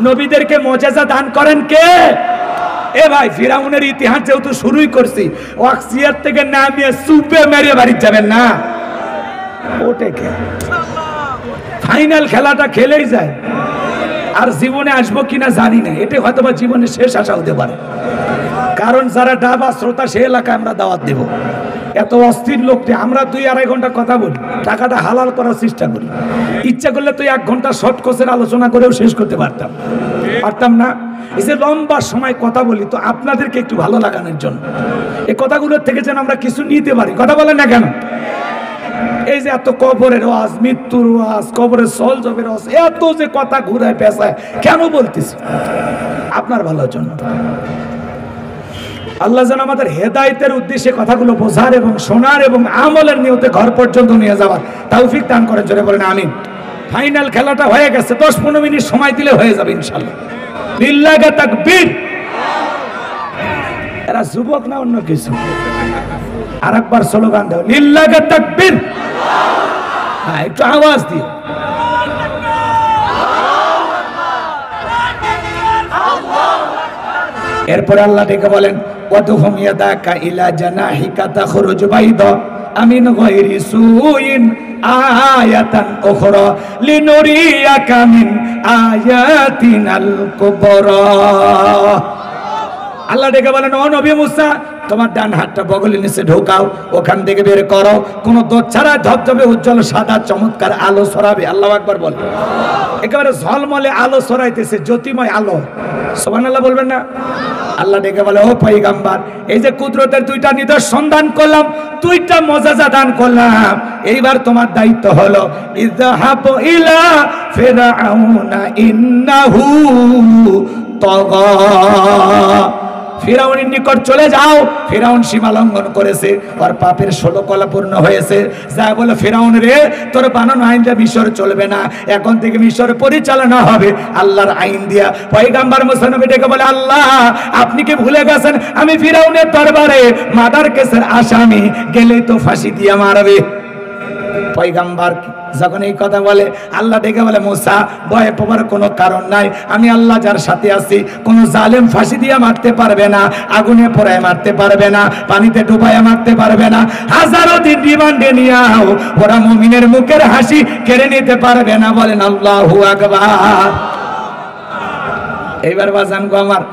নবীদেরকে মুজিজা দান করেন কে? এ ভাই, ফিরাউনের ইতিহাস যেহেতু শুরুই করছি, ওয়াক্সিয়ার থেকে নামিয়ে সুপে মেরে বাড়ি যাবেন না, ওটা কে ফাইনাল খেলাটা খেলেই যায়। আর জীবনে আসবো কিনা জানি না, এটা হয়তো বা জীবনের শেষ আশা হতে পারে। কারণ যারা ডাবা শ্রোতা সে এলাকায় আমরা দাওয়াত দেব। এত অস্থির লোকটি, আমরা 2-2.5 ঘন্টা কথা বলি, টাকাটা হালাল করার চেষ্টা করি। ইচ্ছা করলে তো 1 ঘন্টা শর্ট কোর্সের আলোচনা করেও শেষ করতে পারতাম না। এই যে লম্বা সময় কথা বলি, তো আপনাদেরকে একটু ভালো লাগানোর জন্য, এই কথাগুলোর থেকে যেন আমরা কিছু নিতে পারি। কথা বলেন না কেন? এই যে এত কবরের ওয়াজ, মৃত্যুর ওয়াজ, কবরের সলজবের ওয়াজ, এত যে কথা ঘুরায় পেঁচায় কেন বলতেছি? আপনার ভালোর জন্য। আল্লাহ যেন আমাদের হেদায়েতের উদ্দেশ্যে কথাগুলো বোঝার এবং শোনার এবং আমলের নিয়তে ঘর পর্যন্ত নিয়ে যাওয়ার তৌফিক দান করেন। জোরে বলেন আমিন। ফাইনাল খেলাটা হয়ে গেছে, 10-15 মিনিট সময় দিলে হয়ে যাবে ইনশাআল্লাহ। লিল্লাহি তাকবীর। এরা যুবক না অন্য কিছু? আরেকবার স্লোগান দাও, লিল্লাহি তাকবীর। হ্যাঁ, একটু আওয়াজ দিও। এরপরে আল্লাহ ডেকে বলেন, ওয়াদহুম ইয়াদাকা ইলা জানাহিকা তাখরুজ বাইদা আমিন গায়রি সুইন আয়াতান উখরা লিনুরিয়াকা মিন আয়াতিনাল কুবরা। আল্লাহ ডেকে বলেন, ও নবী মুসা, তোমার ডান হাতটা বগলের নিচে ঢোকাও, ওখান থেকে বের করো, কোন দোষ ছাড়া ধবধবে উজ্জ্বল সাদা চমৎকার আলো ছড়াবে। আল্লাহু আকবার বল। একেবারে ঝলমলে আলো ছড়াইতেছে, জ্যোতিময় আলো। সুবহানাল্লাহ বলবেন না? আল্লাহ ডেকে বলে, ও পয়গম্বর, এই যে কুদরতের 2টা নিদর্শন দান করলাম, 2টা মুজিজা দান করলাম, এইবার তোমার দায়িত্ব হলো ইযহাবু ইলা ফিরআউনা ইন্নাহু তাগা। ফিরাউনের নিকট চলে যাও। ফিরাউন সীমা লঙ্ঘন করেছে, আর পাপের 16 কলা পূর্ণ হয়েছে। যা বলে, ফিরাউন রে, তোর বানানো আইনটা মিশর চলবে না, এখন থেকে মিশর পরিচালনা হবে আল্লাহর আইন দিয়া। পয়গম্বর মুসা নবী ডেকে বলে, আল্লাহ আপনি কি ভুলে গেছেন আমি ফিরাউনের দরবারে মার্ডার কেসের আসামি, গেলেই তো ফাঁসি দিয়ে মারবে। পয়গম্বর যখন এই কথা বলে, আল্লাহ ডেকে বলে, মুসা ভয় পাওয়ার কোনো কারণ নাই, আমি আল্লাহ যার সাথে আছি। কোন জালেম ফাঁসি দিয়ে মারতে পারবে না, আগুনে পোড়ায় মারতে পারবে না, পানিতে ডুবায় মারতে পারবে না, হাজারো দিন রিমান্ডে নিয়েও ওরা মুমিনের মুখের হাসি কেড়ে নিতে পারবে না। বলেন আল্লাহু আকবার। এইবার বাজান গো আমার,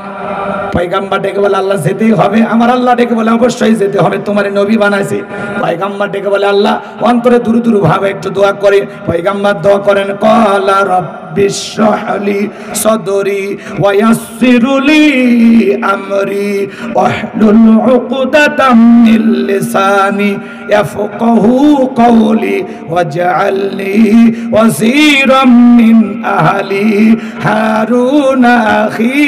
পয়গম্বর ডেকে বলে, আল্লাহ যেতেই হবে। আমার আল্লাহ ডেকে বলে, অবশ্যই যেতে হবে, তোমার নবী বানাইছি। পয়গম্বর ডেকে বলে, আল্লাহ অন্তরে দুরু দুরু ভাবে একটু দোয়া করে। পয়গম্বর দোয়া করেন, ক্বালা রাব্বিশ শরহলি সদরি ওয়া ইয়াসসিরলি আমরি ওয়াহলুল উকদাতাম মিন লিসানি ইয়াফকাহু কওলি ওয়াজআলনি ওয়াজিরাম মিন আহলি হারুন আখি।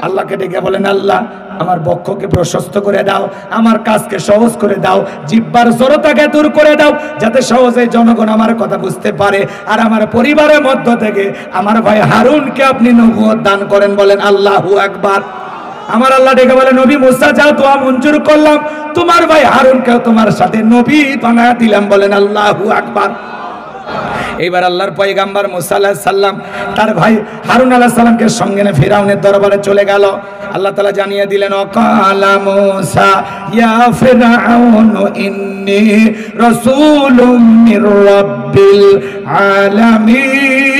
আল্লাহকে ডেকে বলেন, আল্লাহ আমার বক্ষকে প্রশস্ত করে দাও, আমার কাজকে সহজ করে দাও, জিহ্বার জড়তাকে দূর করে দাও, যাতে সহজে জনগণ আমার কথা বুঝতে পারে। আর আমার পরিবারের মধ্য থেকে আমার ভাই হারুনকে আপনি নবুয়ত দান করেন। বলেন আল্লাহু আকবার। আমার আল্লাহ ডেকে বলে, নবী মুসা যাও, দোয়া মঞ্জুর করলাম, তোমার ভাই হারুনকেও তোমার সাথে নবী বানায়া দিলাম। বলেন আল্লাহু আকবার। এইবার আল্লাহর পয়গম্বর মুসা আলাইহিস সালাম তার ভাই হারুন আলাইহিস সালামকে সঙ্গে নিয়ে ফিরাউনের দরবারে চলে গেল। আল্লাহ তাআলা জানিয়ে দিলেন, ওয়াকালা মুসা ইয়া ফিরআউন ইন্নী রাসূলুম মির রাব্বিল আলামিন।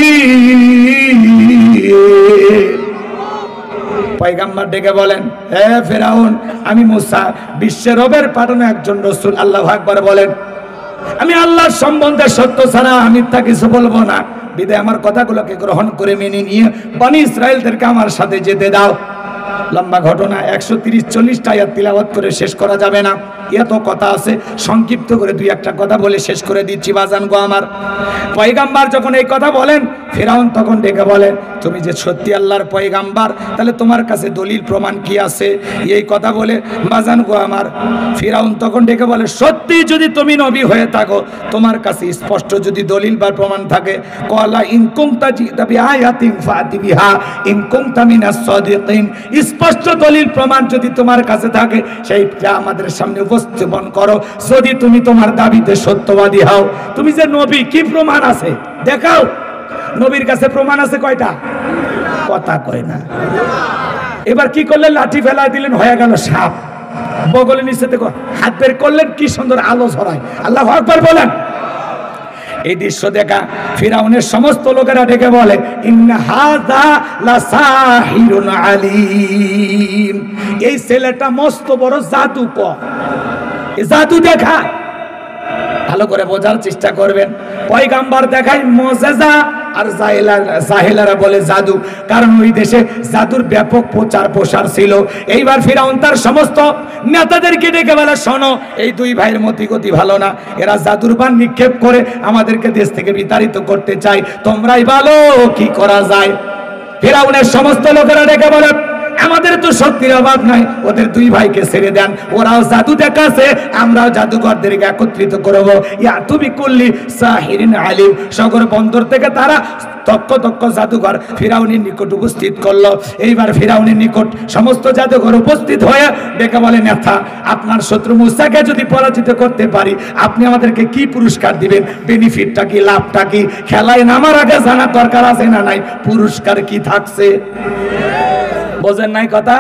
পয়গম্বর ডেকে বলেন, হে ফেরাউন, আমি মুসা বিশ্বের রবের পাঠানো একজন রাসূল। আল্লাহু আকবার বলেন। আমি আল্লাহর সম্বন্ধে সত্য ছাড়া মিথ্যা কিছু বলবো না, বিদায় আমার কথাগুলোকে গ্রহণ করে মেনে নিয়ে বনি ইসরায়েলদেরকে আমার সাথে যেতে দাও। লম্বা ঘটনা, 130-40টা আয়াত তিলাওয়াত করে শেষ করা যাবে না, এত কথা আছে। সংক্ষিপ্ত করে দুই একটা কথা বলে শেষ করে দিচ্ছি বাজান গো আমার। পয়গাম্বার যখন এই কথা বলেন, ফিরাউন তখন ডেকে বলেন, তুমি যে সত্যি আল্লাহর পয়গাম্বার, তাহলে তোমার কাছে দলিল প্রমাণ কি আছে? এই কথা বলে বাজান গো আমার, ফিরাউন তখন ডেকে বলে, সত্যি যদি তুমি নবী হয়ে থাকো, তোমার কাছে স্পষ্ট যদি দলিল বা প্রমাণ থাকে, ক্বালা ইন কুনতা জিতা বিআয়াতিন ফাতি বিহা ইন কুনতা মিনাস সাদিকিন, স্পষ্ট দলিল প্রমাণ যদি তোমার কাছে থাকে সেইটা আমাদের সামনে উপস্থাপন করো, যদি তুমি তোমার দাবিতে সত্যবাদী হও। তুমি যে নবী, কি প্রমাণ আছে দেখাও। নবীর কাছে প্রমাণ আছে কয়টা? কথা কয় না। এবার কি করলেন? লাঠি ফেলাই দিলেন, হয়ে গেল সাপ। বগলের নিচে দেখো হাত বের করলেন, কি সুন্দর আলো ছড়ায়। আল্লাহু আকবার বলেন। এই দৃশ্য দেখা ফিরাউনের সমস্ত লোকেরা ডেকে বলে, ইন্না হাযা লাসাহিরুন আলীম, এই ছেলেটা মস্ত বড় জাদুকর, এই জাদু দেখা। ভালো করে বোঝার চেষ্টা করবেন। পয়গাম্বার দেখায় মুজিজা, আর জাহেলারা বলে জাদু, কারণ ওই দেশে জাদুর ব্যাপক প্রচার প্রসার ছিল। এইবার ফিরাউন তার সমস্ত নেতাদেরকে ডেকে বলে, শোনো, এই দুই ভাইয়ের মতি গতি ভালো না, এরা জাদুর বাণ নিক্ষেপ করে আমাদেরকে দেশ থেকে বিতাড়িত করতে চায়, তোমরাই বলো কি করা যায়। ফিরাউনের সমস্ত লোকেরা ডেকে বলে, আমাদের তো শক্তির অভাব নাই, ওদের দুই ভাইকে ছেড়ে দেন, ওরাও জাদু দেখাছে, আমরাও জাদুকরদেরকে একত্রিত করব। ইয়া তুমি কুল্লি সাহিরিন আলিম, সাগর বন্দর থেকে তারা তক্ক জাদুঘর ফিরাউনের নিকট উপস্থিত করলো। এইবার ফিরাউনের নিকট সমস্ত জাদুঘর উপস্থিত হয়ে ডেকে বলে, নেতা, আপনার শত্রু মুসাকে যদি পরাজিত করতে পারি, আপনি আমাদেরকে কি পুরস্কার দিবেন? বেনিফিটটা কি, লাভটা কি? খেলায় নামার আগে জানার দরকার আছে না নাই, পুরস্কার কি থাকছে? বোঝেন নাই কথা?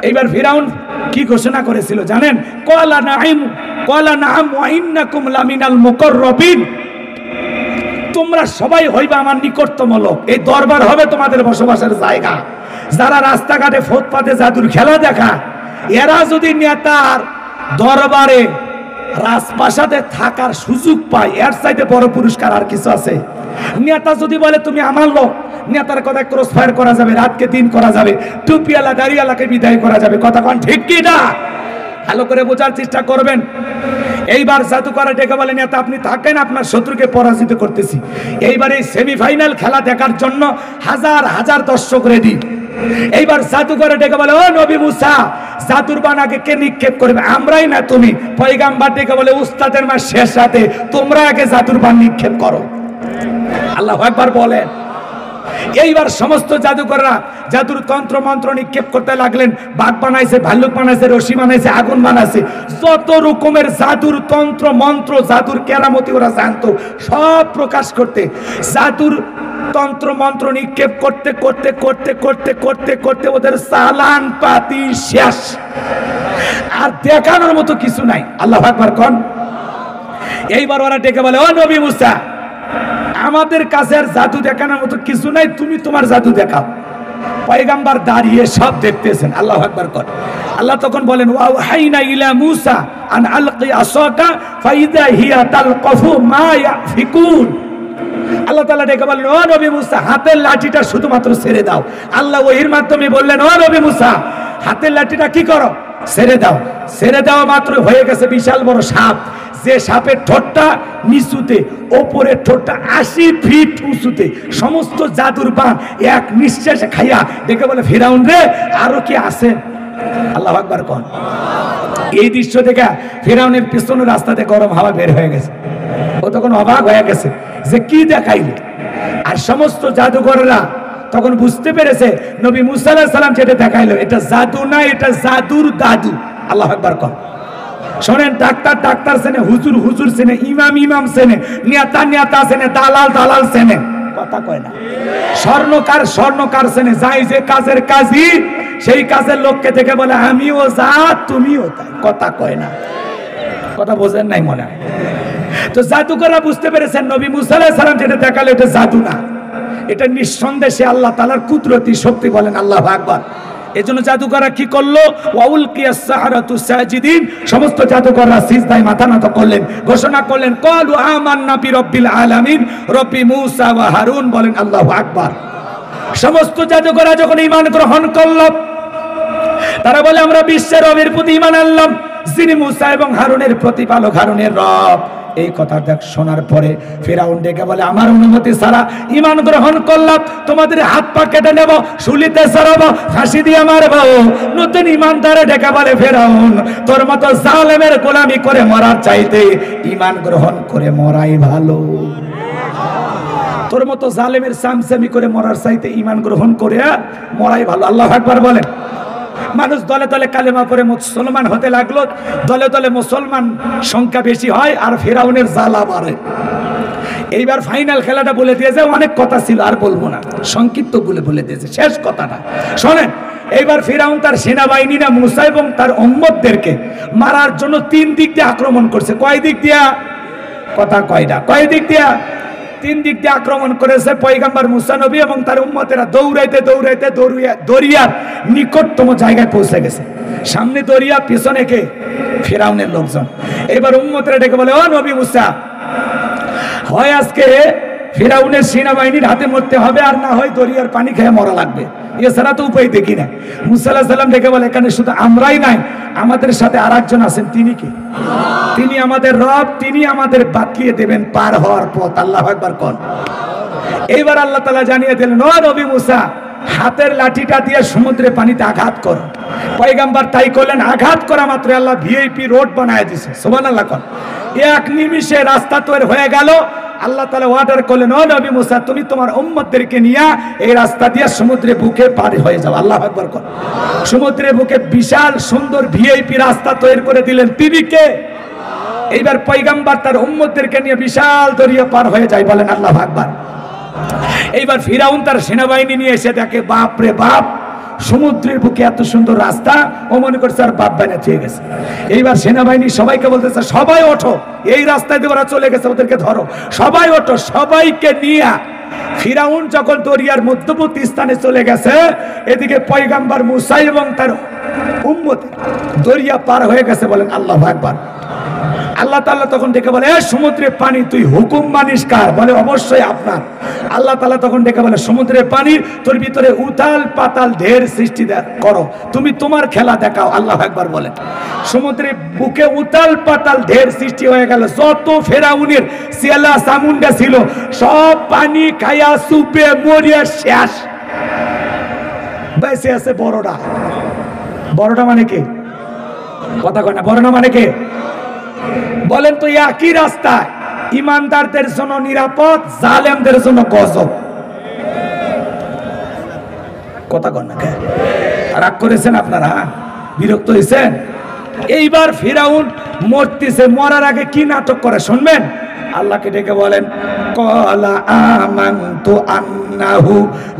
এইবার ফিরাউন কি ঘোষণা করেছিল জানেন? ক্বালা নাআম ওয়া ইন্নাকুম লামিনাল মুকাররাবিন, তোমরা সবাই হইবা আমার নিকটতম লোক, এই দরবার হবে তোমাদের বসবাসের জায়গা। যারা রাস্তাঘাটে ফুটপাতে জাদুর খেলা দেখা, এরা যদি নেতার দরবারে রাজপ্রাসাদে থাকার সুযোগ পায়, এর চাইতে বড় পুরস্কার আর কিছু আছে? নেতা যদি বলে তুমি আমার লোক, নেতার কথা ক্রস ফায়ার করা যাবে, রাতকে দিন করা যাবে, টুপিওয়ালা দাড়িওয়ালাকে বিদায় করা যাবে। কথা কোন ঠিক কি না? ভালো করে বোঝার চেষ্টা করবেন। এইবার জাদুকর ডেকে বলে, নেতা আপনি থাকেন, আপনার শত্রুকে পরাজিত করতেছি। এইবার এই সেমিফাইনাল খেলা দেখার জন্য হাজার হাজার দর্শক রেডি। এইবার জাদুকর ডেকে বলে, ও নবী মুসা, জাদুর বাণ আগে কে নিক্ষেপ করবে? আমরাই না তুমি? পয়গাম্বার ডেকে বলে, উস্তাদের মা শেষ রাতে তোমরা আগে জাদুর বাণ নিক্ষেপ করো। আল্লাহু আকবার বলেন। এইবার সমস্ত জাদুকররা জাদুর তন্ত্র মন্ত্র নিক্ষেপ করতে লাগলেন। বাঘ বানাইছে, ভাল্লুক বানাইছে, রশি বানাইছে, আগুন বানাইছে, যত রকমের জাদুর তন্ত্র মন্ত্র, জাদুর কেরামতি ওরা জানতো, সব প্রকাশ করতে জাদুর তন্ত্র মন্ত্র নিক্ষেপ করতে করতে করতে করতে করতে করতে ওদের চালান পাতি শেষ, আর দেখানোর মতো কিছু নাই। আল্লাহু আকবার কোন। এইবার ওরা ডেকে বলে, ও নবী মুসা, আমাদের কাছে আর জাদু দেখানোর মতো কিছু নাই, তুমি তোমার জাদু দেখাও। পয়গাম্বার দাঁড়িয়ে সব দেখতেছেন। আল্লাহু আকবার কর। আল্লাহ তখন বলেন, ওয়া ওয়াহাইনা ইলা মূসা আন আলকি আসাকা ফাইদা হিয়া তালকাফু মা ইয়াফিকুন। আল্লাহ তাআলা ডেকে বলেন, ও নবী মূসা, হাতের লাঠিটা শুধুমাত্র ছেড়ে দাও। আল্লাহ ওহীর মাধ্যমে বললেন, ও নবী মূসা, হাতের লাঠিটা কি করো? ছেড়ে দাও। ছেড়ে দেওয়া মাত্র হয়ে গেছে বিশাল বড় সাপ, যে সাপের ঠোঁটটা নিচুতে, ওপরের ঠোঁটটা 80 ফিট উঁচুতে, সমস্ত জাদুর বাণ এক নিঃশ্বাসে খাইয়া দেখে বলে, ফিরাউন রে, আরো কি আছে? আল্লাহু আকবার কোন। এই দৃশ্য দেখে ফিরাউনের পিছনে রাস্তাতে গরম হাওয়া বের হয়ে গেছে। ও তখন অবাক হয়ে গেছে যে কি দেখাইল। আর সমস্ত জাদুঘররা তখন বুঝতে পেরেছে নবী মুসা আলাইহিস সালাম যেটা দেখাইলো এটা জাদু না, এটা জাদুর দাদু। আল্লাহু আকবার কোন। শোনেন, ডাক্তার ডাক্তার সেনে, হুজুর হুজুর সেনে, ইমাম ইমাম সেনে, নেতা নেতা সেনে, দালাল দালাল সেনে। কথা কয় না। স্বর্ণকার স্বর্ণকার সেনে। যাই যে কাজের কাজী, সেই কাজের লোককে দেখে বলে, আমিও যা তুমিও তাই। কথা কয় না। কথা বোঝেন নাই মনে হয়। তো জাদুকররা বুঝতে পেরেছেন নবী মুসা আলাইহিস সালাম যেটা দেখালো এটা জাদু না, এটা নিঃসন্দেহে আল্লাহ তাআলার কুদরতি শক্তি। বলেন আল্লাহু আকবার। এজন্য জাদুকররা কি করলো? ওয়াউলকিয়াস সাহারাতু সাজিদিন, সমস্ত জাদুকররা সিজদায় মাথা নত করলেন, ঘোষণা করলেন ক্বালু আমান্না বিরাব্বিল আলামিন রব্বি মূসা ওয়া হারুন। বলেন আল্লাহু আকবার। সমস্ত জাদুকররা যখন ঈমান গ্রহণ করলো, তারা বলে আমরা বিশ্বের রবের প্রতি ঈমান আনলাম, যিনি মূসা এবং হারুনের প্রতিপালক, হারুনের রব। এই কথা দেখ শোনার পরে ফিরাউন ডেকে বলে আমার অনুমতি ছাড়া ঈমান গ্রহণ করলাম, তোমাদের হাত পা কেটে নেব, শুলিতে চড়াবো, ফাঁসি দিয়ে মারবো। নতুন ঈমানদারে ডেকে বলে ফিরাউন তোর মতো জালেমের গোলামি করে মরার চাইতে ঈমান গ্রহণ করে মরাই ভালো। তোর মতো জালেমের সামসামি করে মরার চাইতে ঈমান গ্রহণ করে মরাই ভালো। আল্লাহু আকবার বলেন। মানুষ দলে দলে কালেমা পড়ে মুসলমান হতে লাগলো, দলে দলে মুসলমান সংখ্যা বেশি হয় আর ফিরাউনের জ্বালা বাড়ে। এইবার ফাইনাল খেলাটা বলে দিয়েছে, অনেক কথা ছিল আর বলবো না, সংক্ষিপ্ত বলে দিয়েছে শেষ কথাটা শোনেন। এইবার ফিরাউন তার সেনাবাহিনীরা মুসা এবং তার উম্মতদেরকে মারার জন্য 3 দিক দিয়ে আক্রমণ করছে। কয় দিক দিয়া? কথা কয়টা? কয় দিক দিয়া? 3 দিক দিয়ে আক্রমণ করেছে। পয়গম্বর মুসা নবী এবং তার উম্মতেরা দৌড়াইতে দৌড়াইতে দরিয়ার নিকটতম জায়গায় পৌঁছে গেছে। সামনে দরিয়া, পিছনে কে? ফিরাউনের লোকজন। এবার উম্মতেরা ডেকে বলে ও নবী মুসা, হয় আজকে ফিরাউনের সেনাবাহিনীর হাতে মরতে হবে, আর না হয় দরিয়ার পানি খেয়ে মরা লাগবে, এছাড়া তো উপায় দেখি না। মুসা আলাইহিস সালাম ডেকে বলে এখানে শুধু আমরাই নাই, আমাদের সাথে আরেকজন আছেন। তিনি কি? তিনি আমাদের রব, তিনি আমাদের বাতলিয়ে দেবেন পার হওয়ার পথ। আল্লাহু আকবার কোন। এইবার আল্লাহ তাআলা জানিয়ে দিলেন ও নবী মুসা, হাতের লাঠিটা দিয়ে সমুদ্রে পানিতে আঘাত করো। পয়গম্বর তাই করলেন। আঘাত করা মাত্র আল্লাহ ভিআইপি রোড বানায় দিয়েছে। সুবহানাল্লাহ কোন। এক নিমিষে রাস্তা তৈরি হয়ে গেল। আল্লাহ তাআলা অর্ডার করলেন ও নবী মুসা, তুমি তোমার উম্মতদেরকে নিয়ে এই রাস্তা দিয়ে সমুদ্রের বুকে পার হয়ে যাও। আল্লাহু আকবার কোন। সমুদ্রের বুকে বিশাল সুন্দর ভিআইপি রাস্তা তৈরি করে দিলেন। তিনি কে? এইবার পয়গম্বর তার উম্মতদেরকে নিয়ে বিশাল দরিয়া পার হয়ে যায়। বলেন আল্লাহু আকবার। এইবার ফিরাউন তার সেনাবাহিনী নিয়ে এসে দেখে বাপ রে বাপ, সমুদ্রের বুকে এত সুন্দর রাস্তা, ও মনে করছে আর বাপ বানা ঠিক গেছে। এইবার সেনাবাহিনী সবাইকে বলতেছে সবাই ওঠো, এই রাস্তায় দিয়ে ওরা চলে গেছে, ওদেরকে ধরো, সবাই ওঠো। সবাইকে নিয়ে ফিরাউন যখন দরিয়ার মধ্যবর্তী স্থানে চলে গেছে, এদিকে পয়গম্বর মুসা এবং তার উম্মত দরিয়া পার হয়ে গেছে। বলেন আল্লাহু আকবার। আল্লাহ তাআলা তখন ডেকে বলে এ সমুদ্রের পানি, তুই হুকুম মানিস কার? বলে অবশ্যই আপনার। আল্লাহ তাআলা তখন ডেকে বলে সমুদ্রের পানি, তোর ভিতরে উথাল পাতাল ঢের সৃষ্টি করো, তুমি তোমার খেলা দেখাও। আল্লাহু আকবার বলে। সমুদ্রের বুকে উথাল পাতাল ঢের সৃষ্টি হয়ে গেল। যত ফেরাউনের সিয়ালা সামুন্ডা ছিল সব পানি খায়া সুপে মরিয়া শেষ। বেঁচে আছে বড়টা। বড়টা মানে কে? কথা কয় না। বড়টা মানে কে? বলেন তো। একই রাস্তায় ইমানদারদের জন্য নিরাপদ, জালেমদের জন্য গজব। কথা কন না। রাগ করেছেন আপনারা? বিরক্ত হয়েছেন? এইবার ফিরাউন মরতেছে, মরার আগে কি নাটক করে শুনবেন। আল্লাহকে ডেকে বলেন ক্বালা আমানতু আন্নাহু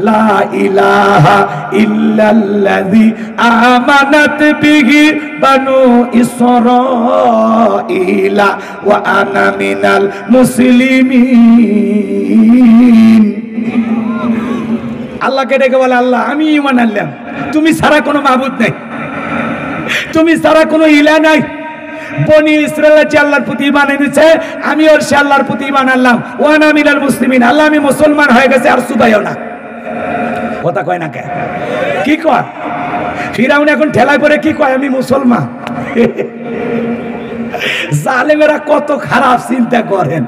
লা ইলাহা ইল্লাল্লাযী আমানাত বিহি বানু ইসরাঈলা ওয়া আনা মিনাল মুসলিমিন। আল্লাহকে ডেকে বলে আল্লাহ আমি ঈমান আনলাম, তুমি ছাড়া কোনো মাবুদ নাই, তুমি ছাড়া কোনো ইলাহ নাই। বনি ইসরাইল যে আল্লাহর প্রতি ঈমান এনেছে, আমি ওর সে আল্লাহর প্রতি ঈমান আনলাম। ওয়া আনা মিনাল মুসলিমিন, আল্লাহ আমি মুসলমান হয়ে গেছে, আর সুবাইও না। কথা কয় না কে? কি কয়? ফিরাউন এখন ঠেলায় পড়ে কি কয়? আমি মুসলমান। জালেমেরা কত খারাপ চিন্তা করেন।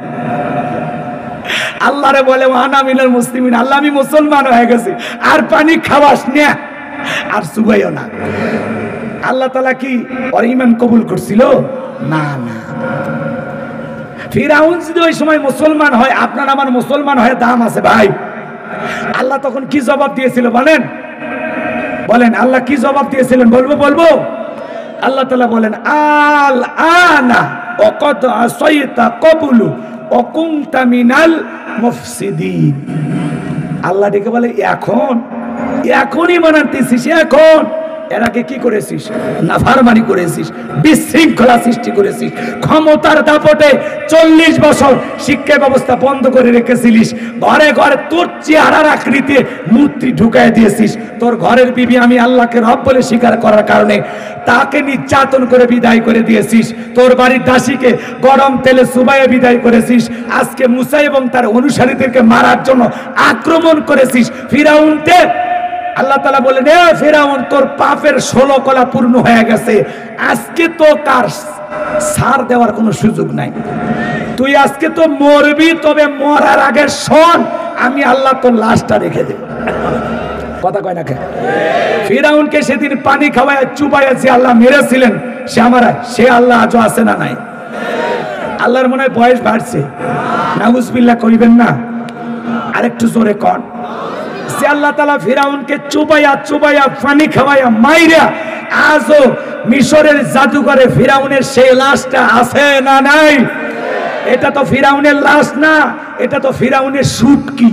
আল্লাহরে বলে ওয়া আনা মিনাল মুসলিমিন, আল্লাহ আমি মুসলমান হয়ে গেছি, আর পানি খাওয়াস না, আর সুবাইও না। আল্লাহ তাআলা কি ওর ঈমান কবুল করছিল? না না। ফিরাউন যদি ওই সময় মুসলমান হয়, আপনার আমার মুসলমান হয়ে দাম আছে ভাই। আল্লাহ তখন কি জবাব দিয়েছিল বলেন? বলেন আল্লাহ কি জবাব দিয়েছিলেন? বলবো। আল্লাহ তাআলা বলেন আল আনা ওয়াকাদ আসাইতা ক্বাবলু ওয়া কুনতা মিনাল মুফসিদিন। আল্লাহ ডেকে বলে এখন, এখনই ঈমান আনতেছিস এখন, এর আগে কি করেছিস? নাফরমানি করেছিস, বিশৃঙ্খলা সৃষ্টি করেছিস, ক্ষমতার দাপটে 40 বছর শিক্ষা ব্যবস্থা বন্ধ করে রেখেছিলিস, ঘরে ঘরে তোর চেহারার আকৃতিতে মূর্তি ঢুকায় দিয়েছিস। তোর ঘরের বিবি আমি আল্লাহকে রব বলে স্বীকার করার কারণে তাকে নির্যাতন করে বিদায় করে দিয়েছিস। তোর বাড়ির দাসীকে গরম তেলে চুবাইয়ে বিদায় করেছিস। আজকে মুসা এবং তার অনুসারীদেরকে মারার জন্য আক্রমণ করেছিস। ফিরাউনকে আল্লাহ তাআলা বলেন, এ ফিরাউন, তোর পাপের 16 কলা পূর্ণ হয়ে গেছে, আজকে তো কার ছাড় দেওয়ার কোনো সুযোগ নাই। তুই আজকে তো মরবি, তবে মরার আগে শোন, আমি আল্লাহ তোর লাশটা রেখে দেব। কথা কয় না কে? ফিরাউনকে সেদিন পানি খাওয়ায় চুবাইয়া যে আল্লাহ মেরেছিলেন, সে আল্লাহ আজও আছে না নাই? আল্লাহর মনে হয় বয়স বাড়ছে, নাউজুবিল্লাহ কইবেন না? আরেকটু জোরে কর। যে আল্লাহ তাআলা ফিরাউনকে চুবাইয়া পানি খাওয়াইয়া মাইরা আজও মিশরের জাদুঘরে ফিরাউনের সেই লাশটা আছে না নাই? এটা তো ফিরাউনের লাশ না, এটা তো ফিরাউনের সুটকি।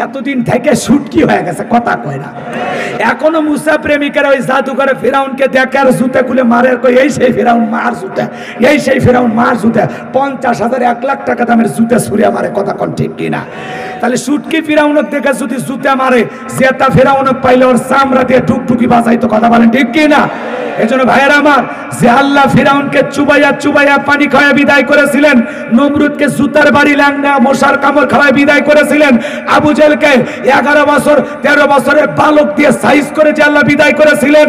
এতদিন থেকে সুটকি হয়ে গেছে, কথা কয় না। এখনো মুসা প্রেমিকেরা ওই জাদুঘরে ফিরাউনকে দেখে আর জুতা খুলে মারে, এই সেই ফিরাউন মার জুতা, এই সেই ফিরাউন মার জুতা, 50,000 1 লাখ টাকা দামের জুতা ছুঁড়ে মারে। কথা কোন ঠিক কিনা? তাহলে সুটকি ফিরাউনক দেখে যদি জুতা মারে, জেতা ফিরাউনক পাইলে ওর চামড়া দিয়ে টুকটুকি বাজাইতো। কথা বলেন ঠিক কিনা? এজন্য ভাইয়ের আমার, যে আল্লাহ ফিরাউনকে চুবাইয়া পানি খাওয়ায় বিদায় করেছিলেন, নমরুদকে জুতার বাড়ি ল্যাংড়া মশার কামড় খাওয়ায় বিদায় করেছিলেন, আবু জেলকে 11 বছর 13 বছরের বালক দিয়ে সাইজ করে যে আল্লাহ বিদায় করেছিলেন,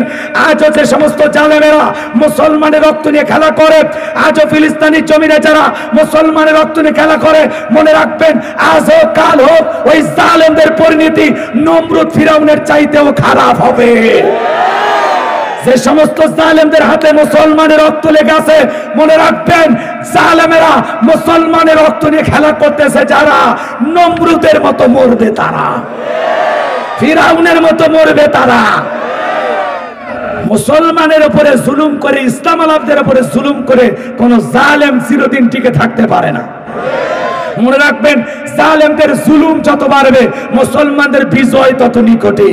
আজও যে সমস্ত জালেমেরা মুসলমানের রক্ত নিয়ে খেলা করে, আজও ফিলিস্তিনের জমিনে যারা মুসলমানের রক্ত নিয়ে খেলা করে, মনে রাখবেন আজ হোক কাল হোক ওই জালেমদের পরিণতি নমরুদ ফিরাউনের চাইতেও খারাপ হবে। যে সমস্ত জালেমদের হাতে মুসলমানের রক্ত লেগে আছে, মনে রাখবেন জালেমেরা মুসলমানের রক্ত নিয়ে খেলা করতেছে যারা, নমরুদের মতো মরবে তারা, ফিরাউনের মতো মরবে তারা। মুসলমানের উপরে জুলুম করে, ইসলাম আলাপদের উপরে জুলুম করে কোন জালেম চিরদিন টিকে থাকতে পারে না। মনে রাখবেন, জালেমদের জুলুম যত বাড়বে, মুসলমানদের বিজয় তত নিকটে।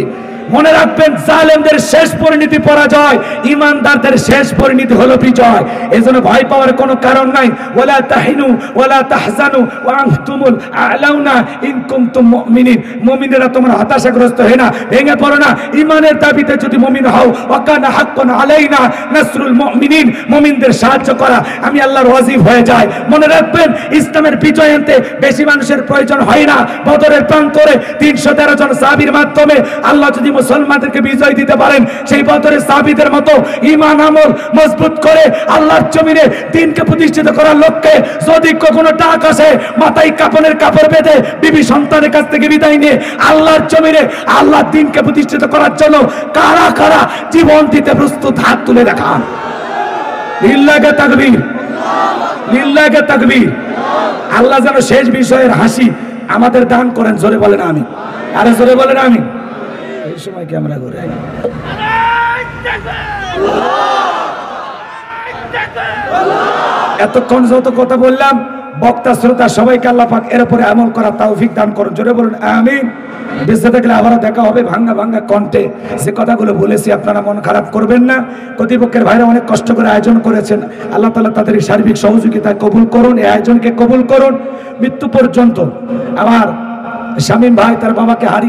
মনে রাখবেন, জালেমদের শেষ পরিণতি পরাজয়, ইমানদারদের শেষ পরিণতি হলো বিজয়। এজন্য ভয় পাওয়ার কোনো কারণ নাই। ওয়ালা তাহিনু ওয়ালা তাহজানু ওয়া আনতুমুল আ'লাউনা ইন কুনতুম মুমিনিন। মুমিনেরা তোমরা হতাশাগ্রস্ত হয় না, ভেঙে পড়ো না। ঈমানের দাবিতে যদি মুমিন হও, ওয়া কানা হাক্কান আলাইনা নাসরুল মুমিনিন, মুমিনদের সাহায্য করা আমি আল্লাহর ওয়াজিব হয়ে যায়। মনে রাখবেন, ইসলামের বিজয় আনতে বেশি মানুষের প্রয়োজন হয় না। বদরের প্রান্তরে 313 জন সাহাবীর মাধ্যমে আল্লাহ যদি মুসলমানদেরকে বিজয় দিতে পারেন, সেই বদরের সাহাবীদের মতো ঈমান আমল মজবুত করে আল্লাহর জমিনে দ্বীনকে প্রতিষ্ঠিত করার লক্ষ্যে যদি কখনো ডাক আসে, মাথায় কাফনের কাপড় বেঁধে বিবি সন্তানের কাছ থেকে বিদায় নিয়ে আল্লাহর জমিনে আল্লাহর দ্বীনকে প্রতিষ্ঠিত করার জন্য কারা কারা জীবন দিতে প্রস্তুত, হাত তুলে দেখান। লিল্লাহি তাকবীর, লিল্লাহি তাকবীর। আল্লাহ যেন শেষ বিষয়ের হাসি আমাদের দান করেন। জোরে বলেন আমি, আরে জোরে বলেন আমি। এই সময় ক্যামেরা করে এতক্ষণ যত কথা বললাম, বক্তা শ্রোতা সবাইকে আল্লাহ পাক এর উপরে আমল করার তৌফিক দান করুন। জোরে বলুন আমিন। বেঁচে থাকলে আবারও দেখা হবে ভাঙ্গা ভাঙ্গা কণ্ঠে। যে কথাগুলো বলেছি আপনারা মন খারাপ করবেন না। কর্তৃপক্ষের ভাইরা অনেক কষ্ট করে আয়োজন করেছেন, আল্লাহ তাআলা তাদের সার্বিক সহযোগিতা কবুল করুন, এই আয়োজনকে কবুল করুন মৃত্যু পর্যন্ত। আমার শামীম ভাই তার বাবাকে হারিয়ে